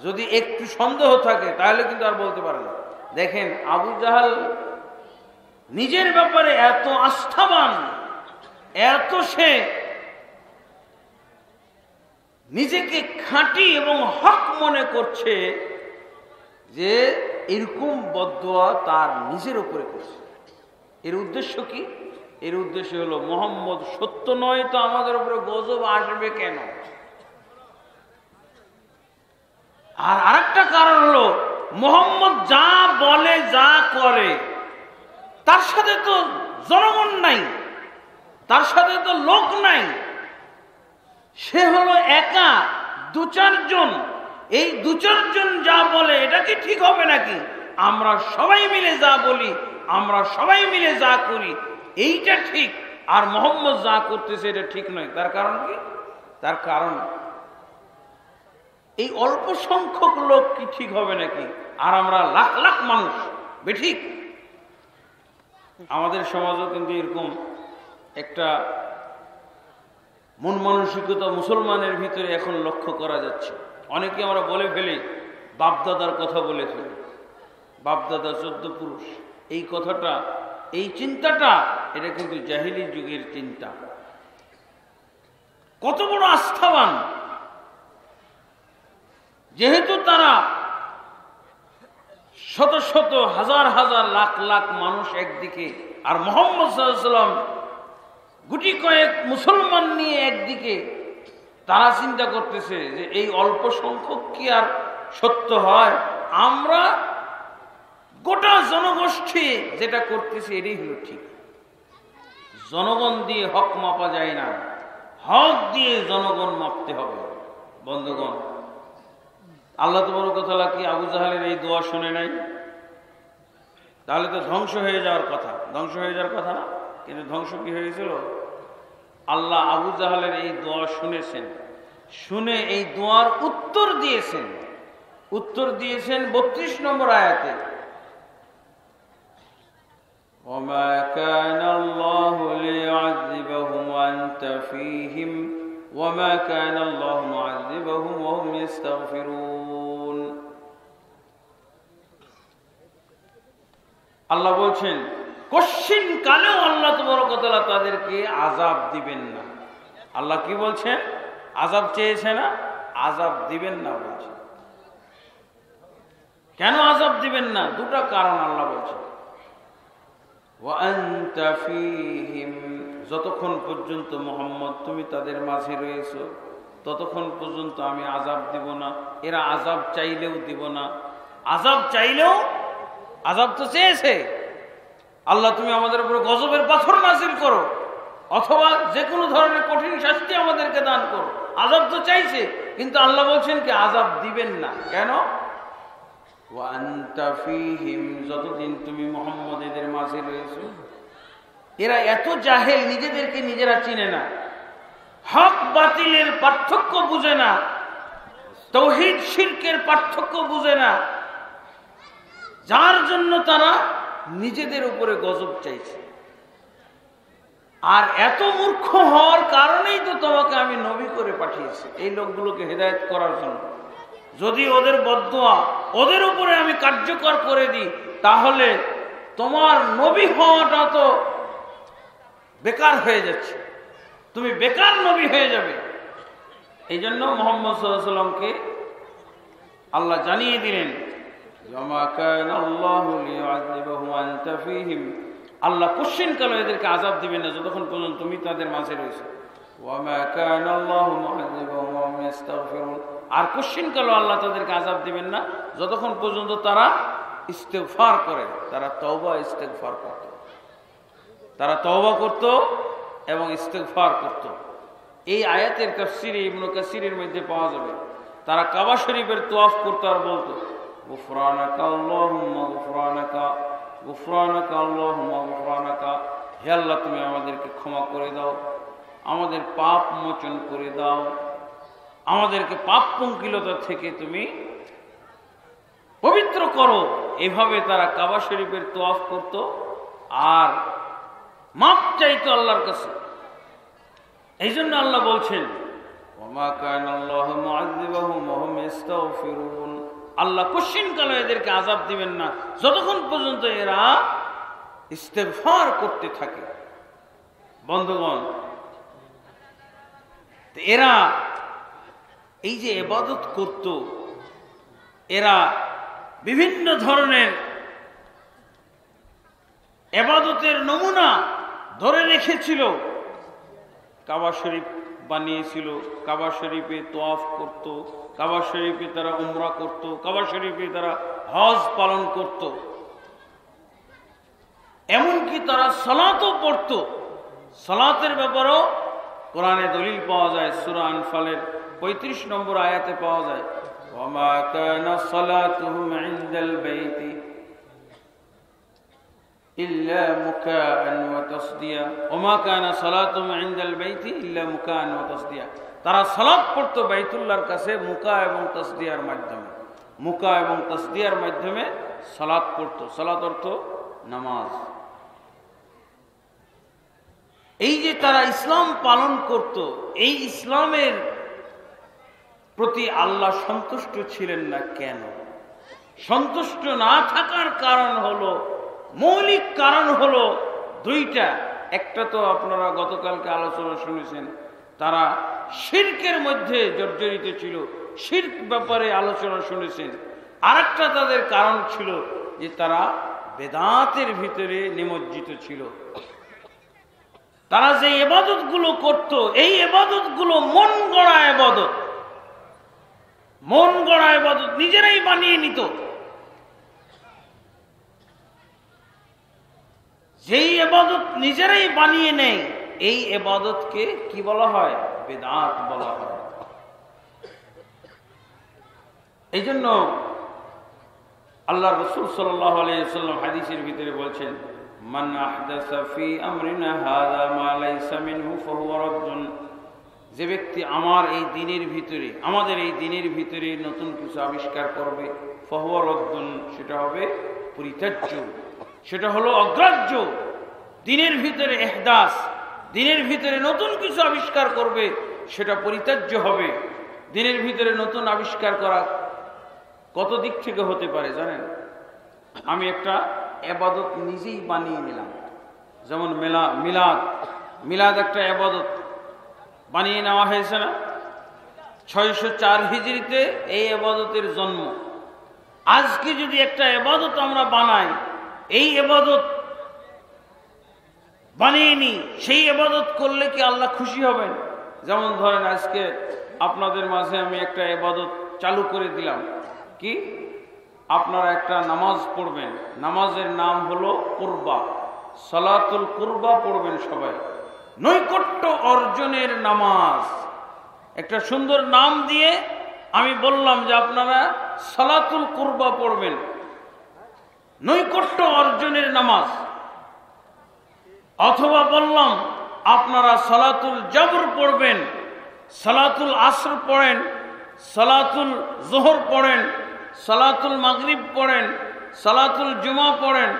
যদি একটু সন্দেহ থাকে তাহলে কিন্তু আর বলতে পারে না। দেখেন, আবু জাহাল নিজের ব্যাপারে এত আস্থাবান, এত সে নিজেকে খাঁটি এবং হক মনে করছে যে এরকম বদদোয়া তার নিজের উপরে করছে। এর উদ্দেশ্য কি? এর উদ্দেশ্য হলো মুহাম্মদ সত্য নয়, তো আমাদের উপরে গজব আসবে কেন? আর আরেকটা কারণ হলো, মুহাম্মদ যা বলে, যা করে, তার সাথে তো জনগণ নাই, তার সাথে তো লোক নাই, সে হলো একা, 2-4 জন। এই 2-4 জন যা বলে এটা কি ঠিক হবে নাকি? আমরা সবাই মিলে যা বলি, আমরা সবাই মিলে যা করি, এইটা ঠিক। আর মুহাম্মদ যা করতেছে এটা ঠিক নয়। তার কারণ কি? তার কারণ এই অল্প সংখ্যক লোক কি ঠিক হবে নাকি? আর আমরা লাখ লাখ মানুষ, বেঠিক। আমাদের সমাজও কিন্তু এরকম একটা মন মানসিকতা মুসলমানের ভিতরে এখন লক্ষ্য করা যাচ্ছে। অনেকে আমরা বলে ফেলি, বাপদাদার কথা বলে ফেলি, বাপদাদা 14 পুরুষ। এই কথাটা, এই চিন্তাটা, এটা কিন্তু জাহিলি যুগের চিন্তা। কত বড় আস্থাবান! যেহেতু তারা শত শত হাজার হাজার লাখ লাখ মানুষ একদিকে, আর মুহাম্মদ সাল্লাল্লাহু আলাইহি ওয়াসাল্লাম গুটি কয়েক মুসলমান নিয়ে একদিকে। তারা চিন্তা করতেছে যে এই অল্প সংখ্যক কি আর সত্য হয়? আমরা গোটা জনগোষ্ঠী যেটা করতেছি এটাই হলো ঠিক। জনগণ দিয়ে হক মাপা যায় না, হক দিয়ে জনগণ মাপতে হবে। বন্ধুগণ, আল্লাহ তাবারক ওয়া তাআলা কি আবু জাহেলের এই দোয়া শুনে নাই? তাহলে তো ধ্বংস হয়ে যাওয়ার কথা, ধ্বংস হয়ে যাওয়ার কথা না। কিন্তু ধ্বংস কি হয়েছিল? আল্লাহ আবু জাহেলের এই দোয়া শুনেছেন, শুনে এই দোয়ার উত্তর দিয়েছেন। উত্তর দিয়েছেন 32 নম্বর আয়াতে, ওমা কানা আল্লাহু লিয়ুযিবাহুম ওয়া আনতা ফীহিম ওমা কানা আল্লাহু মুযিবাহুম ওয়া হুম ইস্তাগফিরুন। আল্লাহ বলছেন কশিন কালেও আল্লাহ তাবারক ওয়া তাআলা তাদেরকে আযাব দিবেন না। আল্লাহ কি বলছেন? আযাব চেয়েছে না, আযাব দিবেন না বলছে। কেন আযাব দিবেন না? দুটো কারণ আল্লাহ বলছেন। ওয়া আনতা ফীহিম, যতক্ষণ পর্যন্ত মুহাম্মদ তুমি তাদের মাঝে রয়েছো ততক্ষণ পর্যন্ত আমি আযাব দিব না। এরা আযাব চাইলেও দিব না। আযাব চাইলেও, আযাব তো চেয়েছে আল্লাহ তুমি আমাদের উপর গজবের পাথর নাযিল করো অথবা যে কোনো ধরনের কঠিন শাস্তি আমাদেরকে দান করো। আযাব তো চাইছে, কিন্তু আল্লাহ বলছেন কি আযাব দিবেন না। কেন? ওয়া আনতা ফীহিম, যতদিন তুমি মুহাম্মদ এদের মাঝে রয়েছো। এরা এত জাহেল, নিজেদেরকে নিজেরা চিনে না, হক বাতিলের পার্থক্য বুঝে না, তাওহীদ শিরকের পার্থক্য বুঝে না, যার জন্য তারা নিজেদের উপরে গজব চাইছে। আর এত মূর্খ হওয়ার কারণেই তো তোমাকে আমি নবী করে পাঠিয়েছি, এই লোকগুলোকে হেদায়েত করার জন্য। যদি ওদের বদদোয়া ওদের উপরে আমি কার্যকর করে দিই তাহলে তোমার নবী হওয়াটা তো বেকার হয়ে যাচ্ছে, তুমি বেকার নবী হয়ে যাবে। এই জন্য মুহাম্মদ সাল্লাল্লাহু আলাইহি ওয়াসাল্লামকে আল্লাহ জানিয়ে দিলেন ওমা কানা আল্লাহু লিয়ুযিবাহুম ওয়া আনতা ফীহিম, আল্লাহ কোশ্চিনকালে এদেরকে আযাব দিবেন না যতক্ষণ পর্যন্ত তুমি তাদের মাঝে রয়েছো। ওমা কানা আল্লাহু মুযিবাহুম ওয়া হুম ইস্তাগফিরুন, আর কোশ্চিনকালে আল্লাহ তাদেরকে আযাব দিবেন না যতক্ষণ পর্যন্ত তারা ইস্তেগফার করে। তারা তওবা ইস্তেগফার করত, তারা তওবা করত এবং ইস্তেগফার করত। এই আয়াতের তাফসীরে ইবনে কাসিরের মধ্যে পাওয়া যাবে। তারা কাবা শরীফের তওয়াফ করত আর বলতো গুফরানাকা আল্লাহুম্মা গুফরানাকা, গুফরানাকা আল্লাহুম্মা গুফরানাকা, হে আল্লাহ তুমি আমাদেরকে ক্ষমা করে দাও, আমাদের পাপ মোচন করে দাও, আমাদেরকে পাপ পঙ্কিলতা থেকে তুমি পবিত্র করো। এভাবে তারা কাবা শরীফের তওয়াফ করত আর মাপ চাইতো আল্লাহর কাছে। এই জন্য আল্লাহ বলছেন ওমা কানা আল্লাহু মুযিবাহুম ওয়া হুম ইস্তাগফিরুন, আল্লাহ কোশ্চিনকালে এদেরকে আযাব দিবেন না যতক্ষণ পর্যন্ত এরা ইস্তেগফার করতে থাকে। বন্ধুগণ, এরা এই যে ইবাদত করত, এরা বিভিন্ন ধরনের ইবাদতের নমুনা ধরে রেখেছিল। কাবা শরীফ বানিয়েছিল, কাবা শরীফে তওয়াফ করত, কাবা শরীফে তারা উমরা করত, কাবা শরীফে তারা হজ পালন করত, এমনকি তারা সালাতও পড়ত। সালাতের ব্যাপারেও কোরআনে দলিল পাওয়া যায়, সূরা আনফালের 35 নম্বর আয়াতে পাওয়া যায় ওমা কানা সালাতুহুম ইনদাল বাইতি ইল্লা মুকাআন ওয়া তাসদিয়া, ওমা কানা সালাতুহুম ইনদাল বাইতি ইল্লা মুকাআন ওয়া তাসদিয়া। তারা সালাত পড়তো বাইতুল্লাহর কাছে মুকা এবং তাসদিয়ার মাধ্যমে, মুকা এবং তাসদিয়ার মাধ্যমে সালাত পড়তো। সালাত অর্থ নামাজ। এই যে তারা ইসলাম পালন করত, এই ইসলামের প্রতি আল্লাহ সন্তুষ্ট ছিলেন না। কেন সন্তুষ্ট না থাকার কারণ হলো, মৌলিক কারণ হলো দুইটা। একটা তো আপনারা গতকালকে আলোচনা শুনেছেন, তারা শিরকের মধ্যে জর্জরিত ছিল, শিরক ব্যাপারে আলোচনা শুনেছেন। আরেকটা তাদের কারণ ছিল যে তারা বেদাতের ভিতরে নিমজ্জিত ছিল। তারা যে ইবাদতগুলো করত, এই ইবাদতগুলো মন গড়া ইবাদত, মন গড়া ইবাদত নিজেরাই বানিয়ে নিত। যেই ইবাদত নিজেরাই বানিয়ে নেয়, এই ইবাদতকে কি বলা হয়? বেদাত বলা হয়। এই জন্য আল্লাহ রাসূল সাল্লাল্লাহু আলাইহি ওয়াসাল্লাম হাদিসের ভিতরে বলছেন, মান আহদাসা ফি আমরিনা হাযা মা লাইসা মিনহু ফাহুয়া রাদ্দুন। যে ব্যক্তি আমার এই দ্বীনের ভিতরে, আমাদের এই দ্বীনের ভিতরে নতুন কিছু আবিষ্কার করবে, ফাহুয়া রাদ্দুন, সেটা হবে পরিত্যাজ্য, সেটা হলো অগ্রাহ্য। দ্বীনের ভিতরে ইহদাস, দ্বীনের ভিতরে নতুন কিছু আবিষ্কার করবে, সেটা পরিত্যাজ্য হবে। দ্বীনের ভিতরে নতুন আবিষ্কার করা কত দিক থেকে হতে পারে জানেন? আমি একটা ইবাদত নিজেই বানিয়ে নিলাম, যেমন মিলাদ একটা ইবাদত বানিয়ে নেওয়া হয়েছে না? 604 হিজরিতে এই ইবাদতের জন্ম। আজকে যদি একটা ইবাদত আমরা বানাই, এই ইবাদত বানিয়ে নিই, সেই ইবাদত করলে কি আল্লাহ খুশি হবেন? যেমন ধরেন আজকে আপনাদের মাঝে আমি একটা ইবাদত চালু করে দিলাম, কি? আপনারা একটা নামাজ পড়বেন, নামাজের নাম হলো কুরবা, সালাতুল কুরবা পড়বেন সবাই, নৈকট্য অর্জনের নামাজ। একটা সুন্দর নাম দিয়ে আমি বললাম যে আপনারা সালাতুল কুরবা পড়বেন, নৈকট্য অর্জনের নামাজ। অথবা বললাম আপনারা সালাতুল জবর পড়বেন, সালাতুল আসর পড়েন, সালাতুল জোহর পড়েন, সালাতুল মাগরিব পড়েন, সালাতুল জুমা পড়েন,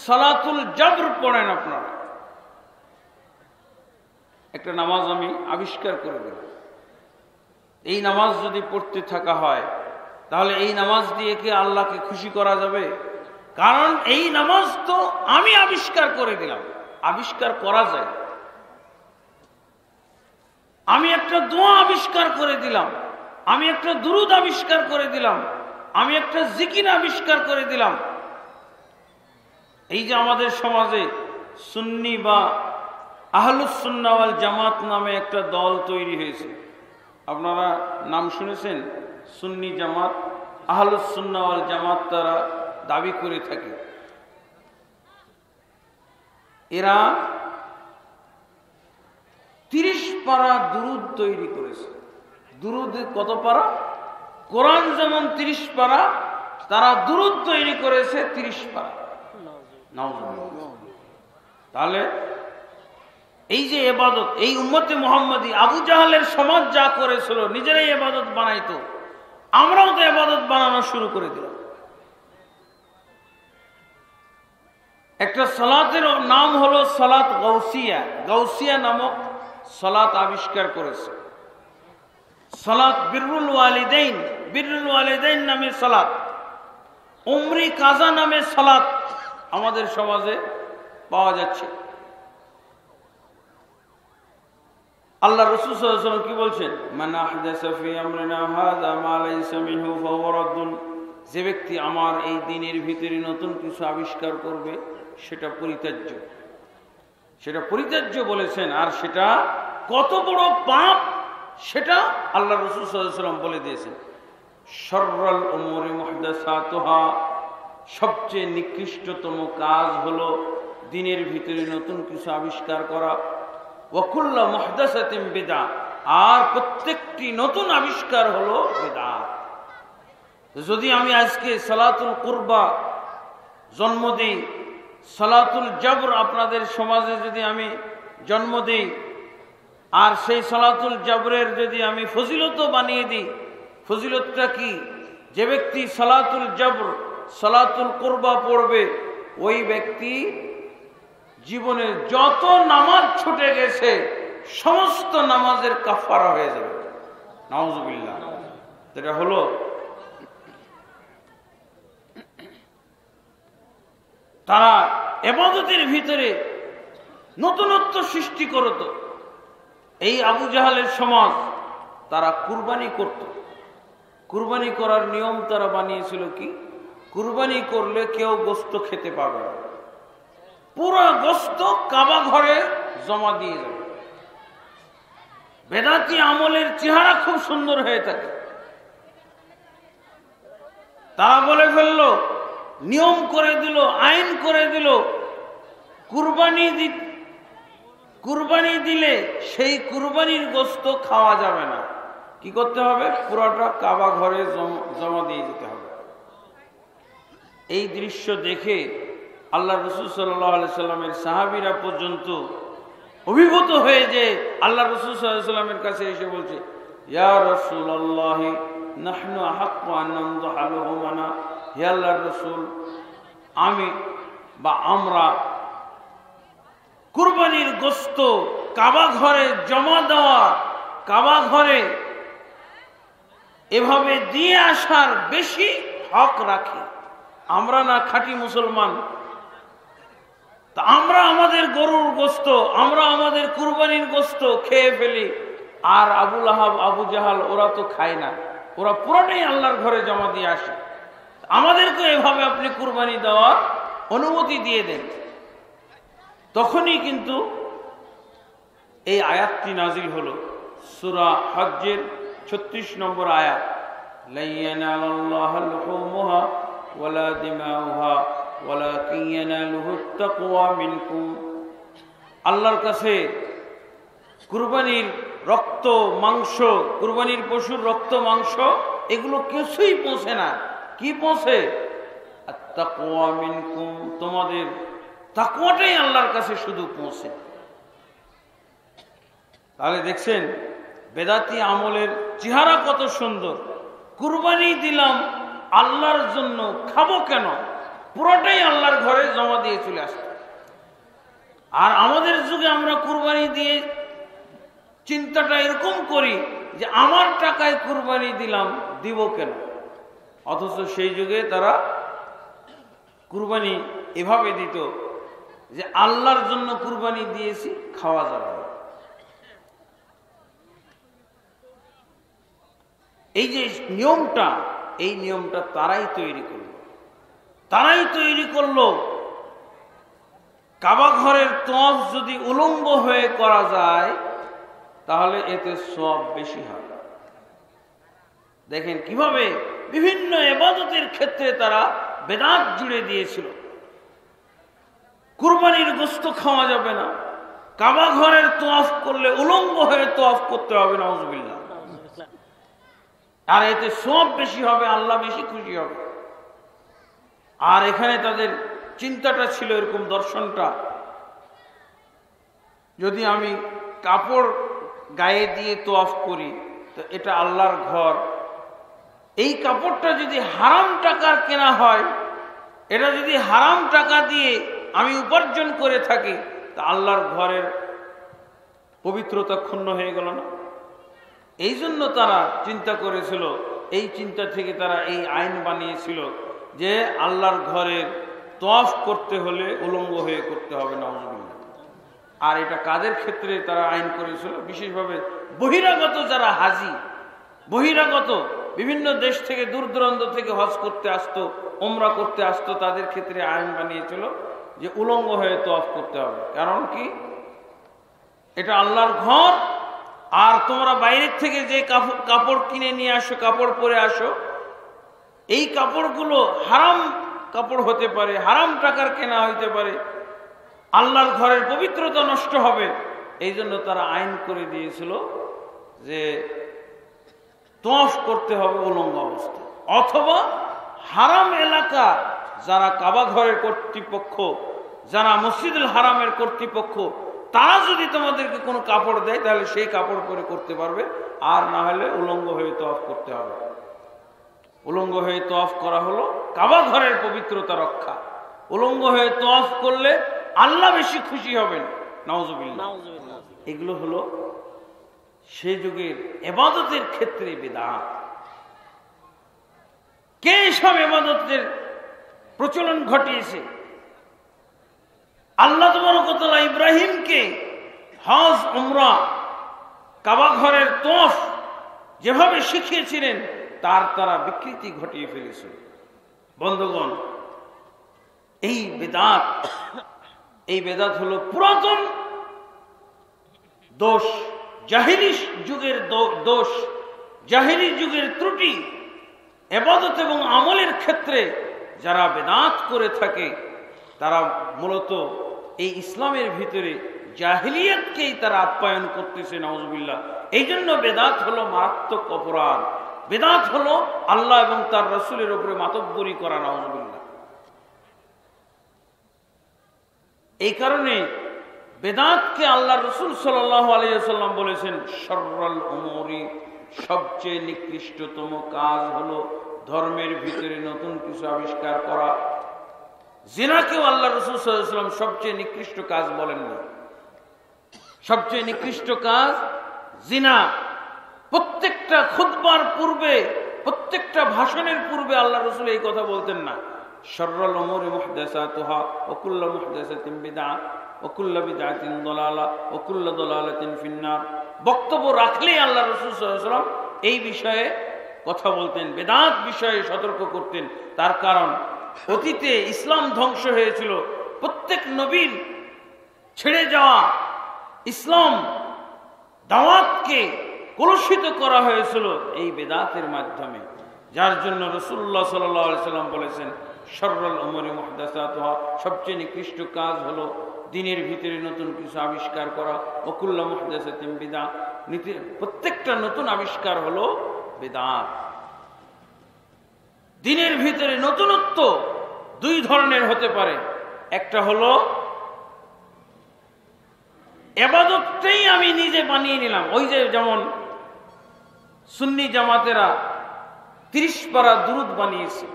সালাতুল জবর পড়েন। আপনারা একটা নামাজ আমি আবিষ্কার করে দেব। এই নামাজ যদি পড়তে থাকা হয়, তাহলে এই নামাজ দিয়ে কি আল্লাহকে খুশি করা যাবে? কারণ এই নামাজ তো আমি আবিষ্কার করে দিলাম। আবিষ্কার করা যায়, আমি একটা দোয়া আবিষ্কার করে দিলাম, আমি একটা দুরুদ আবিষ্কার করে দিলাম, আমি একটা জিকির আবিষ্কার করে দিলাম। এই যে আমাদের সমাজে সুন্নি বা আহলুস সুন্নাহ ওয়াল জামাত নামে একটা দল তৈরি হয়েছে, আপনারা নাম শুনেছেন? সুন্নি জামাত, আহলুস সুন্নাহ ওয়াল জামাত তারা দাবি করে থাকে। এরা 30 পারা দুরুদ তৈরি করেছে। দুরুদ কত পারা? কোরআন যেমন 30 পারা, তারা দুরুদ তৈরি করেছে 30 পারা। তাহলে এই যে ইবাদত, এই উম্মতে মুহাম্মাদি আবু জাহালের সমাজ যা করেছিল, নিজেরাই ইবাদত বানাইতো, আমরাও তো ইবাদত বানানো শুরু করে দিলাম। একটা সালাতের নাম হলো সালাত গাউসিয়া, গাউসিয়া নামক সালাত আবিষ্কার করেছে। সালাত বিররুল ওয়ালিদাইন, বিররুল ওয়ালিদাইন নামে সালাত, উমরি কাজা নামে সালাত আমাদের সমাজে পাওয়া যাচ্ছে। আল্লাহ রাসূল সাল্লাল্লাহু আলাইহি ওয়াসাল্লাম কি বলছেন? মান আহদাসা ফি আমরিনা হাযা মা লাইসা মিনহু ফাহুয়া রাদ্দুন। যে ব্যক্তি আমার এই দ্বীনের ভিতরে নতুন কিছু আবিষ্কার করবে, সেটা পরিত্যাজ্য, সেটা পরিত্যাজ্য বলেছেন। আর সেটা কত বড় পাপ, সেটা আল্লাহ রাসূল সাল্লাল্লাহু আলাইহি ওয়াসাল্লাম বলে দিয়েছেন। শাররুল উমুরি মুহদাসাতুহা, সবচেয়ে নিকৃষ্টতম কাজ হলো দ্বীনের ভিতরে নতুন কিছু আবিষ্কার করা। ওয়া কুল্লু মুহদাসাতিন বিদআহ, আর প্রত্যেকটি নতুন আবিষ্কার হলো বিদআত। যদি আমি আজকে সালাতুল কুরবা জন্ম দেই, সালাতুল জবর আপনাদের সমাজে যদি আমি জন্ম দেই, আর সেই সালাতুল জবরের যদি আমি ফজিলত বানিয়ে দিই, ফজিলতটা কি? যে ব্যক্তি সালাতুল জবর, সালাতুল কুরবা পড়বে, ওই ব্যক্তি জীবনে যত নামাজ ছুটে গেছে সমস্ত নামাজের কাফারা হয়ে যাবে। নাউজুবিল্লাহ। এটা হলো তারা ইবাদতের ভিতরে নতুনত্ব সৃষ্টি করত। এই আবু জাহালের সমাজ, তারা কুরবানি করত। কুরবানি করার নিয়ম তারা বানিয়েছিল কি? কুরবানি করলে কেউ গোশত খেতে পাবে না, পুরো গোশত কাবা ঘরে জমা দিয়ে যাবে। বেদাতি আমলের চেহারা খুব সুন্দর হয়ে থাকে। তারা বলে ফেললো, নিয়ম করে দিল, আইন করে দিল, কুরবানি দিলে সেই কুরবানির গোশত খাওয়া যাবে না। কি করতে হবে? পুরোটা কাবা ঘরে জমা দিয়ে যেতে হবে। এই দৃশ্য দেখে আল্লাহ রাসূল সাল্লাল্লাহু আলাইহি সাল্লামের সাহাবীরা পর্যন্ত অভিভূত হয়ে যে আল্লাহ রাসূল সাল্লাল্লাহু আলাইহি সাল্লামের কাছে এসে বলছে, ইয়া রাসূলুল্লাহ নাহনু আহাক্কু আন নামদাহা লাহুমানা, হে আল্লাহর রাসূল, আমি বা আমরা কুরবানির গোশত কাবা ঘরে জমা দেওয়া, কাবা ঘরে এভাবে দিয়ে আসার বেশি হক রাখি। আমরা না খাঁটি মুসলমান, তা আমরা আমাদের গরুর গোশত, আমরা আমাদের কুরবানির গোশত খেয়ে ফেলি, আর আবু লাহাব, আবু জাহাল ওরা তো খায় না, ওরা পুরোটাই আল্লাহর ঘরে জমা দিয়ে আসে। আমাদেরকে এভাবে আপনি কুরবানি দেওয়ার অনুমতি দিয়ে দেন। তখনই কিন্তু এই আয়াতটি নাজিল হলো, সূরা হজ্জের 36 নম্বর আয়াত, লা ইয়ানালুল্লাহু লুহুমুহা ওয়ালা দিমাউহা ওয়ালাকিন ইয়ানালুহুত তাকওয়া মিনকুম। আল্লাহর কাছে কুরবানির রক্ত মাংস, কুরবানির পশুর রক্ত মাংস এগুলো কিছুই পৌঁছে না। কি পৌঁছে? আত-তাকওয়া মিনকুম, তোমাদের তাকওয়াটাই আল্লাহর কাছে শুধু পৌঁছে। তাহলে দেখছেন বেদাতি আমলের চেহারা কত সুন্দর। কুরবানি দিলাম আল্লাহর জন্য, খাবো কেন? পুরোটাই আল্লাহর ঘরে জমা দিয়ে চলে আসে। আর আমাদের যুগে আমরা কুরবানি দিয়ে চিন্তাটা এরকম করি যে আমার টাকায় কুরবানি দিলাম, দিব কেন? অথচ সেই যুগে তারা কুরবানি এভাবে দিত যে আল্লাহর জন্য কুরবানি দিয়েছি, খাওয়া যাবে না। এই যে নিয়মটা, এই নিয়মটা তারাই তৈরি করলো। কাবা ঘরের তওয়াফ যদি উলঙ্গ হয়ে করা যায় তাহলে এতে সওয়াব বেশি হয়। দেখেন কিভাবে বিভিন্ন ইবাদতের ক্ষেত্রে তারা বেদাত জুড়ে দিয়েছিল। কুরবানির গোশত খাওয়া যাবে না, কাবা ঘরের তওয়াফ করলে উলঙ্গ হয়ে তওয়াফ করতে হবে, নাউজুবিল্লাহ। আর এতে সওয়াব বেশি হবে, আল্লাহ বেশি খুশি হবে। আর এখানে তাদের চিন্তাটা ছিল এরকম, দর্শনটা, যদি আমি কাপড় গায়ে দিয়ে তওয়াফ করি তো এটা আল্লাহর ঘর, এই কাপড়টা যদি হারাম টাকার কেনা হয়, এটা যদি হারাম টাকা দিয়ে আমি উপার্জন করে থাকি তা আল্লাহর ঘরের পবিত্রতা ক্ষুণ্ণ হয়ে গেল না? এই জন্য তারা চিন্তা করেছিল, এই চিন্তা থেকে তারা এই আইন বানিয়েছিল যে আল্লাহর ঘরের তওয়াফ করতে হলে উলঙ্গ হয়ে করতে হবে, নাউজুবিল্লাহ। আর এটা কাদের ক্ষেত্রে তারা আইন করেছিল? বিশেষভাবে বহিরাগত যারা হাজি, বহিরাগত বিভিন্ন দেশ থেকে, দূর দূরান্ত থেকে হজ করতে আসতো, উমরা করতে আসতো, তাদের ক্ষেত্রে আইন বানিয়েছিল যে উলঙ্গ হয়ে তওয়াফ করতে হবে। কারণ কি? এটা আল্লাহর ঘর, আর তোমরা বাইরের থেকে যে কাপড় কিনে নিয়ে আসো, কাপড় পরে আসো, এই কাপড়গুলো হারাম কাপড় হতে পারে, হারাম টাকার কেনা হইতে পারে, আল্লাহর ঘরের পবিত্রতা নষ্ট হবে। এই জন্য তারা আইন করে দিয়েছিল যে তওয়াফ করতে হবে উলঙ্গ অবস্থায়। অথবা হারাম এলাকা যারা কাবা ঘরের কর্তৃপক্ষ, যারা মসজিদুল হারামের কর্তৃপক্ষ, তারা যদি তোমাদেরকে কোনো কাপড় দেয় তাহলে সেই কাপড় পরে করতে পারবে, আর না হলে উলঙ্গ হয়ে তওয়াফ করতে হবে। উলঙ্গ হয়ে তওয়াফ করা হলো কাবা ঘরের পবিত্রতা রক্ষা। উলঙ্গ হয়ে তওয়াফ করলে আল্লাহ বেশি খুশি হবেন, নাউজুবিল্লাহ। এগুলো হলো সেই যুগের ইবাদতের ক্ষেত্রে বিদআত। কে সব ইবাদতের প্রচলন ঘটিয়েছে? আল্লাহ তাবারক ওয়া তাআলা ইব্রাহিমকে হজ, উমরা, কাবা ঘরের তওয়াফ যেভাবে শিখিয়েছিলেন তার তারা বিকৃতি ঘটিয়ে ফেলেছিল। বন্ধুগণ, এই বেদাত হলো পুরাতন দোষ, জাহেলি যুগের দোষ, জাহেলি যুগের ত্রুটি। ইবাদত এবং আমলের ক্ষেত্রে যারা বেদাত করে থাকে তারা মূলত এই ইসলামের ভিতরে জাহেলিয়াতকেই তারা আপ্যায়ন করতেছে, নাউজুবিল্লাহ। এই জন্য বেদাত হলো মারাত্মক অপরাধ। বেদাত হলো আল্লাহ এবং তার রাসূলের উপরে মাতব্বরি করা, নাউজুবিল্লাহ। এই কারণে বেদাতকে আল্লাহ রাসূল সাল্লাল্লাহু আলাইহি ওয়াসাল্লাম বলেছেন, শাররুল উমুরি, সবচেয়ে নিকৃষ্টতম কাজ হলো ধর্মের ভিতরে নতুন কিছু আবিষ্কার করা। জিনাকেও আল্লাহ রাসূল সাল্লাল্লাহু আলাইহি ওয়াসাল্লাম সবচেয়ে নিকৃষ্ট কাজ বলেননি। সবচেয়ে নিকৃষ্ট কাজ জিনা। প্রত্যেকটা খুতবার পূর্বে, প্রত্যেকটা ভাষণের পূর্বে আল্লাহ রাসূল এই কথা বলতেন না, শাররুল উমুরি মুহদাসাতুহা ওয়া কুল্লু মুহদাসাতিন বিদআহ ওয়া কুল্লু বিদআতিন দালালা ওয়া কুল্লু দালালাতিন ফিন্নার। বক্তব্য রাখলেই আল্লাহ রাসূল সাল্লাল্লাহু আলাইহি ওয়াসাল্লাম এই বিষয়ে কথা বলতেন, বেদাত বিষয়ে সতর্ক করতেন। তার কারণ অতীতে ইসলাম ধ্বংস হয়েছিল, প্রত্যেক নবীর ছেড়ে যাওয়া ইসলাম দাওয়াতকে কলুষিত করা হয়েছিল এই বেদাতের মাধ্যমে। যার জন্য রাসূলুল্লাহ সাল্লাল্লাহু আলাইহি ওয়াসাল্লাম বলেছেন, শাররুল উমুরি মুহদাসাতুহা, সবচেয়ে নিকৃষ্ট কাজ হলো দিনের ভিতরে নতুন কিছু আবিষ্কার করা। ওয়া কুল্লু মুহদাসাতিন বিদআহ, প্রত্যেকটা নতুন আবিষ্কার হলো বেদাত। দিনের ভিতরে নতুনত্ব দুই ধরনের হতে পারে। একটা হলো ইবাদতটাই আমি নিজে বানিয়ে নিলাম। ওই যে যেমন সুন্নি জামাতেরা 30 পারা দুরুদ বানিয়েছে।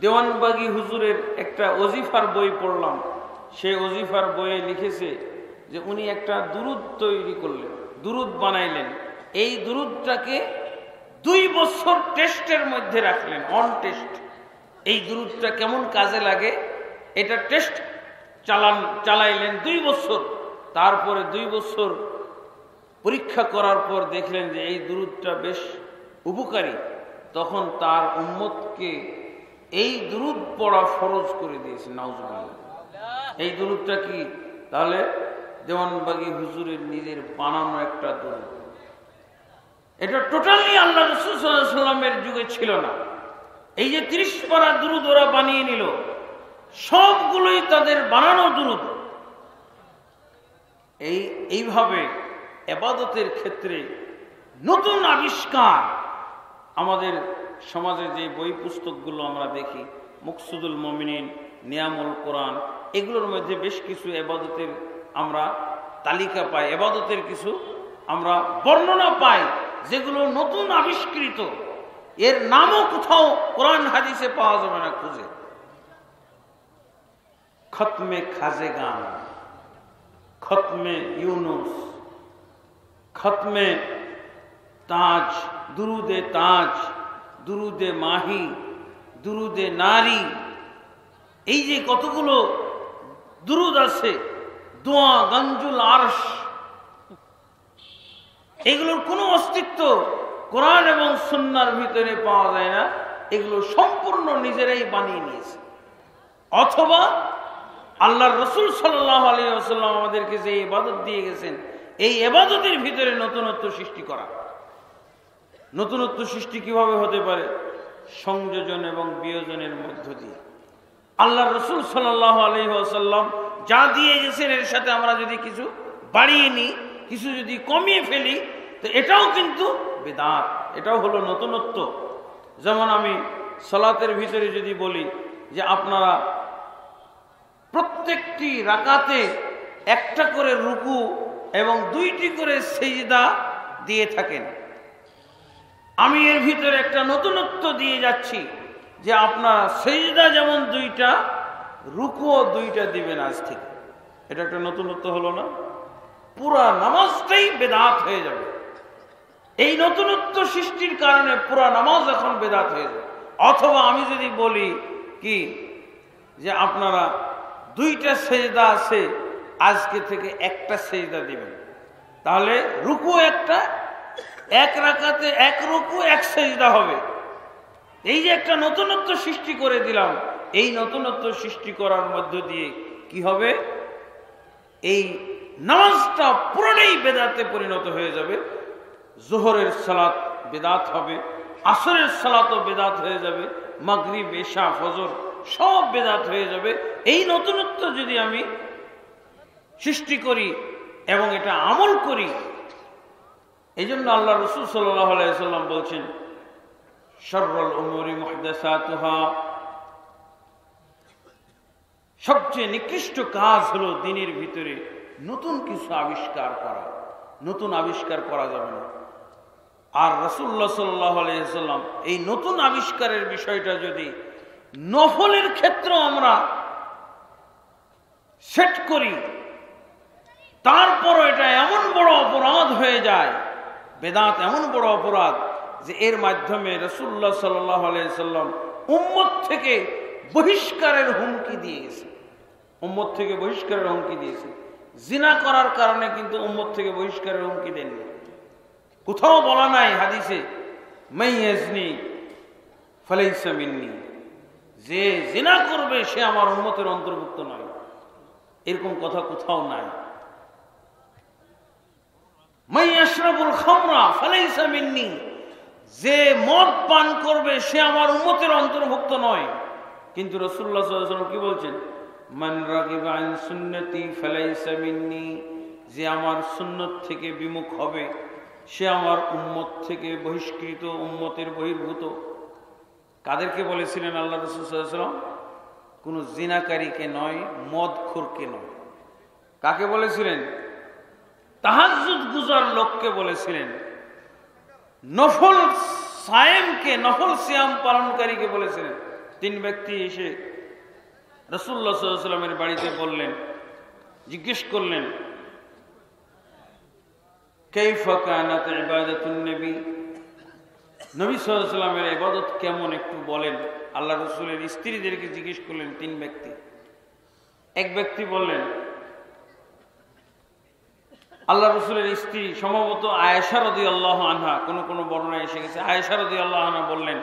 দেওয়ানবাগী হুজুরের একটা ওজিফার বই পড়লাম, সেই ওজিফার বইয়ে লিখেছে যে উনি একটা দুরুদ তৈরি করলেন, দুরুদ বানাইলেন। এই দুরুদটাকে 2 বছর টেস্টের মধ্যে রাখলেন, অন টেস্ট। এই দুরুদটা কেমন কাজে লাগে এটা টেস্ট চালাইলেন 2 বছর। তারপরে 2 বছর পরীক্ষা করার পর দেখলেন যে এই দুরুদটা বেশ উপকারী। তখন তার উম্মতকে এই দুরুদ পড়া ফরজ করে দিয়েছে, নাউজুবিল্লাহ। এই দুরুদটা কি? তাহলে দেওয়ানবাগী হুজুরের নিজের বানানো একটা দুরুদ। এটা টোটালি আল্লাহ রাসূল সাল্লাল্লাহু আলাইহি ওয়াসাল্লামের যুগে ছিল না। এই যে 30 পারা দুরুদ ওরা বানিয়ে নিল, সবগুলোই তাদের বানানো দুরুদ। এইভাবে ইবাদতের ক্ষেত্রে নতুন আবিষ্কার। আমাদের সমাজে যে বই পুস্তকগুলো আমরা দেখি, মুকসুদুল মুমিনিন, নিয়ামুল কোরআন, এগুলোর মধ্যে বেশ কিছু ইবাদতের আমরা তালিকা পাই, ইবাদতের কিছু আমরা বর্ণনা পাই যেগুলো নতুন আবিষ্কৃত। এর নামও কোথাও কোরআন হাদিসে পাওয়া যাবে না খুঁজে। খতমে খাজেগান, খতমে ইউনুস, খতমে তাজ, দুরুদে তাজ, দুরুদে মাহি, দুরুদে নারী, এই যে কতগুলো দুরুদ আছে, দোয়া গঞ্জুল আরশ, এগুলোর কোনো অস্তিত্ব কোরআন এবং সুন্নাহর ভিতরে পাওয়া যায় না। এগুলো সম্পূর্ণ নিজেরাই বানিয়ে নিয়েছে। অথবা আল্লাহর রাসূল সাল্লাল্লাহু আলাইহি ওয়াসাল্লাম আমাদেরকে যে ইবাদত দিয়ে গেছেন, এই ইবাদতের ভিতরে নতুনত্ব সৃষ্টি করা। নতুনত্ব সৃষ্টি কিভাবে হতে পারে? সংযোজন এবং বিয়োজনের মধ্য দিয়ে। আল্লাহর রাসূল সাল্লাল্লাহু আলাইহি ওয়াসাল্লাম যা দিয়ে গেছেন এর সাথে আমরা যদি কিছু বাড়িয়ে নিই, কিছু যদি কমিয়ে ফেলি, তো এটাও কিন্তু বেদাত, এটাও হলো নতুনত্ব। যেমন আমি সালাতের ভিতরে যদি বলি যে আপনারা প্রত্যেকটি রাকাতে একটা করে রুকু এবং 2টি করে সিজদা দিয়ে থাকেন, আমি এর ভিতরে একটা নতুনত্ব দিয়ে যাচ্ছি যে আপনারা সিজদা যেমন 2টা, রুকুও 2টা দিবেন আজ থেকে। এটা একটা নতুনত্ব হলো না? পুরা নামাজটাই বেদাত হয়ে যাবে। এই নতুনত্ব সৃষ্টির কারণে পুরা নামাজ এখন বেদাত হয়ে যাবে। অথবা আমি যদি বলি কি যে আপনারা 2টা সেজদা আছে, আজকে থেকে একটা সেজদা দিবেন, তাহলে রুকু একটা, এক রাকাতে 1 রুকু 1 সেজদা হবে। এই যে একটা নতুনত্ব সৃষ্টি করে দিলাম, এই নতুনত্ব সৃষ্টি করার মধ্য দিয়ে কি হবে? এই নামাজটা পুরোটাই বেদাতে পরিণত হয়ে যাবে। জোহরের সালাত বেদাত হবে, আসরের সালাতও বেদাত হয়ে যাবে, মাগরিব এশা ফজর সব বেদাত হয়ে যাবে। এই নতুনত্ব যদি আমি সৃষ্টি করি এবং এটা আমল করি, এই জন্য আল্লাহ রাসূল সাল্লাল্লাহু আলাইহি ওয়াসাল্লাম বলছেন, শাররুল উমুরি মুহদাসাতুহা, সবচেয়ে নিকৃষ্ট কাজ হলো দিনের ভিতরে নতুন কিছু আবিষ্কার করা। নতুন আবিষ্কার করা যাবে না। আর রাসূলুল্লাহ সাল্লাল্লাহু আলাইহি ওয়াসাল্লাম এই নতুন আবিষ্কারের বিষয়টা যদি নফলের ক্ষেত্রে আমরা সেট করি, তারপরও এটা এমন বড় অপরাধ হয়ে যায়, বেদাত এমন বড় অপরাধ যে এর মাধ্যমে রাসূলুল্লাহ সাল্লাল্লাহু আলাইহি ওয়াসাল্লাম উম্মত থেকে বহিষ্কারের হুমকি দিয়ে গেছে। উম্মত থেকে বহিষ্কারের হুমকি দিয়েছে। জিনা করার কারণে কিন্তু উম্মত থেকে বহিষ্কারের হুমকি দেননি। কোথাও বলা নাই হাদিসে মান ইয়াজনি ফালাইসা মিন্নি, যে জিনা করবে সে আমার উম্মতের অন্তর্ভুক্ত নয়, এরকম কথা কোথাও নাই। মান ইয়াশরাবুল খামরা ফালাইসা মিন্নি, যে মদ পান করবে সে আমার উম্মতের অন্তর্ভুক্ত নয়। কিন্তু রাসূলুল্লাহ সাল্লাল্লাহু আলাইহি ওয়াসাল্লাম কি বলছেন? মান রাগিবা আন সুন্নতি ফালাইসা মিন্নি, যে আমার সুন্নত থেকে বিমুখ হবে সে আমার উম্মত থেকে বহিষ্কৃত, উম্মতের বহির্ভূত। কাদেরকে বলেছিলেন আল্লাহ রাসূল সাল্লাল্লাহু আলাইহি ওয়াসাল্লাম? কোন জিনাকারীকে নয়, মদখোরকে নয়। কাকে বলেছিলেন? তাহাজ্জুদ গুজার লোককে বলেছিলেন। নফল সায়েমকে, নফল সিয়াম পালনকারীকে বলেছিলেন। তিন ব্যক্তি এসে রাসূলুল্লাহ সাল্লাল্লাহু আলাইহি ওয়াসাল্লামের বাড়িতে বললেন, জিজ্ঞেস করলেন, কাইফা কানাত ইবাদাতুন নবী, নবী সাল্লাল্লাহু আলাইহি ওয়াসাল্লামের ইবাদত কেমন একটু বলেন। আল্লাহ রাসূলের স্ত্রীদেরকে জিজ্ঞেস করলেন তিন ব্যক্তি। এক ব্যক্তি বললেন, আল্লাহ রাসূলের স্ত্রী সম্ভবত আয়েশা রাদিয়াল্লাহু আনহা, কোন বর্ণনায় এসে গেছে আয়েশা রাদিয়াল্লাহু আনহা বললেন,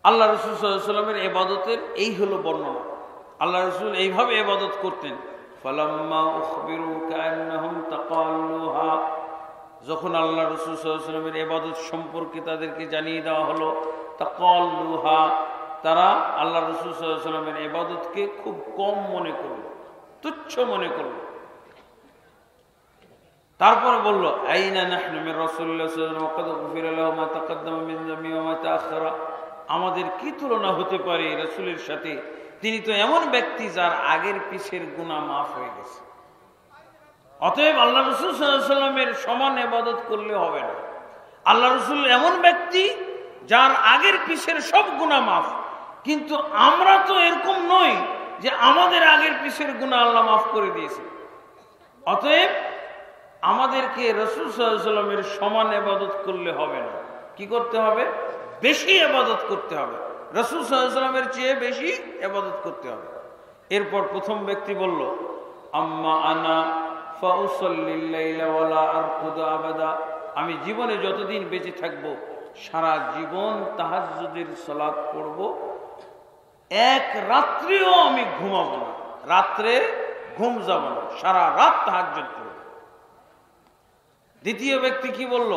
আল্লাহ রাসূল সাল্লাল্লাহু আলাইহি ওয়াসাল্লামের ইবাদতের এই হলো বর্ণনা। আল্লাহ রাসূল এইভাবে ইবাদত করতেন। ফালাম্মা উখবিরু কান্নাহুম তাকাল্লুহা, যখন আল্লাহ রাসূল সাল্লাল্লাহু আলাইহি ওয়াসাল্লামের ইবাদত সম্পর্কে তাদেরকে জানিয়ে দেওয়া হলো, তাকাল্লুহা, তারা আল্লাহ রাসূল সাল্লাল্লাহু আলাইহি ওয়াসাল্লামের ইবাদতকে খুব কম মনে করলো, তুচ্ছ মনে করলো। তারপরে বলল, আইনা নাহনু মির রাসূলিল্লাহ সাল্লাল্লাহু আলাইহি ওয়াসাল্লাম ওয়া ক্বাদ গুফিরা লাহু মা তাকাদ্দামা মিন যামবি ওয়া মা তাআখারা, আমাদের কি তুলনা হতে পারে রাসূলের সাথে? তিনি তো এমন ব্যক্তি যার আগের পিছের গুনাহ মাফ হয়ে গেছে। অতএব আল্লাহ রাসূল সাল্লাল্লাহু আলাইহি ওয়াসাল্লামের সমান ইবাদত করলে হবে না। আল্লাহ রাসূল এমন ব্যক্তি যার আগের পিছের সব গুনাহ মাফ। কিন্তু আমরা তো এরকম নই যে আমাদের আগের পিছের গুনাহ আল্লাহ মাফ করে দিয়েছে। অতএব আমাদেরকে রাসূল সাল্লাল্লাহু আলাইহি ওয়াসাল্লামের সমান ইবাদত করলে হবে না। কি করতে হবে? বেশি ইবাদত করতে হবে, রাসূল সাল্লাল্লাহু আলাইহি ওয়াসাল্লামের চেয়ে বেশি ইবাদত করতে হবে। এরপর প্রথম ব্যক্তি বলল, আম্মা আনা ফাউসাল্লিল লাইলা ওয়ালা আরকুদু আবাদা, আমি জীবনে যতদিন বেঁচে থাকবো সারা জীবন তাহাজ্জুদের সালাত পড়ব, এক রাত্রিও আমি ঘুমাবো না, রাত্রে ঘুম যাব না, সারা রাত তাহাজ্জুদ পড়ব। দ্বিতীয় ব্যক্তি কি বলল?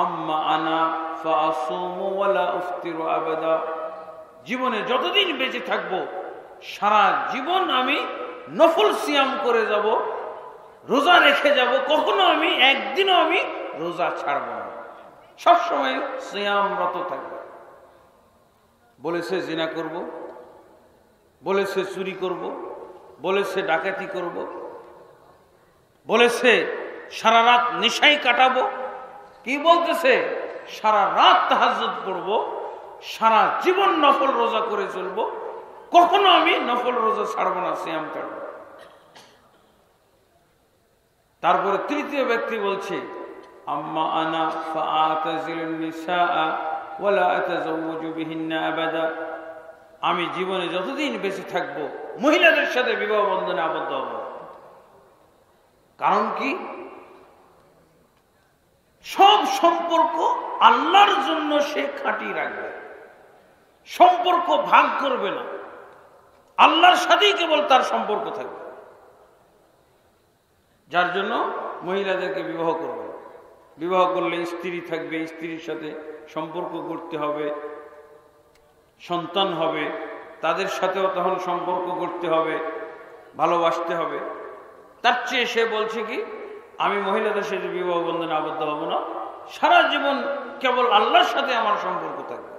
আম্মা আনা ফাসুমু ওয়ালা উফতিরু আবাদা, জীবনে যতদিন বেঁচে থাকবো সারা জীবন আমি নফল সিয়াম করে যাব, রোজা রেখে যাব, কখনো আমি একদিনও আমি রোজা ছাড়ব না, সবসময় সিয়ামরত থাকবো। বলেছে জিনা করব, বলেছে চুরি করব, বলেছে ডাকাতি করব, বলেছে সারা রাত নেশায় কাটাবো। কি বলতেছে? সারা রাত তাহাজ্জুদ পড়ব, সারা জীবন নফল রোজা করে চলবো, কখনো আমি নফল রোজা ছাড়বো না, সিয়াম ছাড়বো। তারপরে তৃতীয় ব্যক্তি বলছে, আম্মা আনা ফাআতাজিলুন নিসাআ ওয়ালা আতাযাওয়াজু বিহিন্না আবাদা, আমি জীবনে যতদিন বেঁচে থাকবো মহিলাদের সাথে বিবাহ বন্ধনে আবদ্ধ হব। কারণ কি? সব সম্পর্ক আল্লাহর জন্য সে খাঁটি রাখবে, সম্পর্ক ভাগ করবে না, আল্লাহর সাথেই কেবল তার সম্পর্ক থাকবে। যার জন্য মহিলাদেরকে বিবাহ করবে, বিবাহ করলে স্ত্রী থাকবে, স্ত্রীর সাথে সম্পর্ক করতে হবে, সন্তান হবে, তাদের সাথেও তখন সম্পর্ক করতে হবে, ভালোবাসতে হবে। তার চেয়ে সে বলছে কি, আমি মহিলাদের সাথে বিবাহ বন্ধনে আবদ্ধ হব না, সারা জীবন কেবল আল্লাহর সাথে আমার সম্পর্ক থাকবে।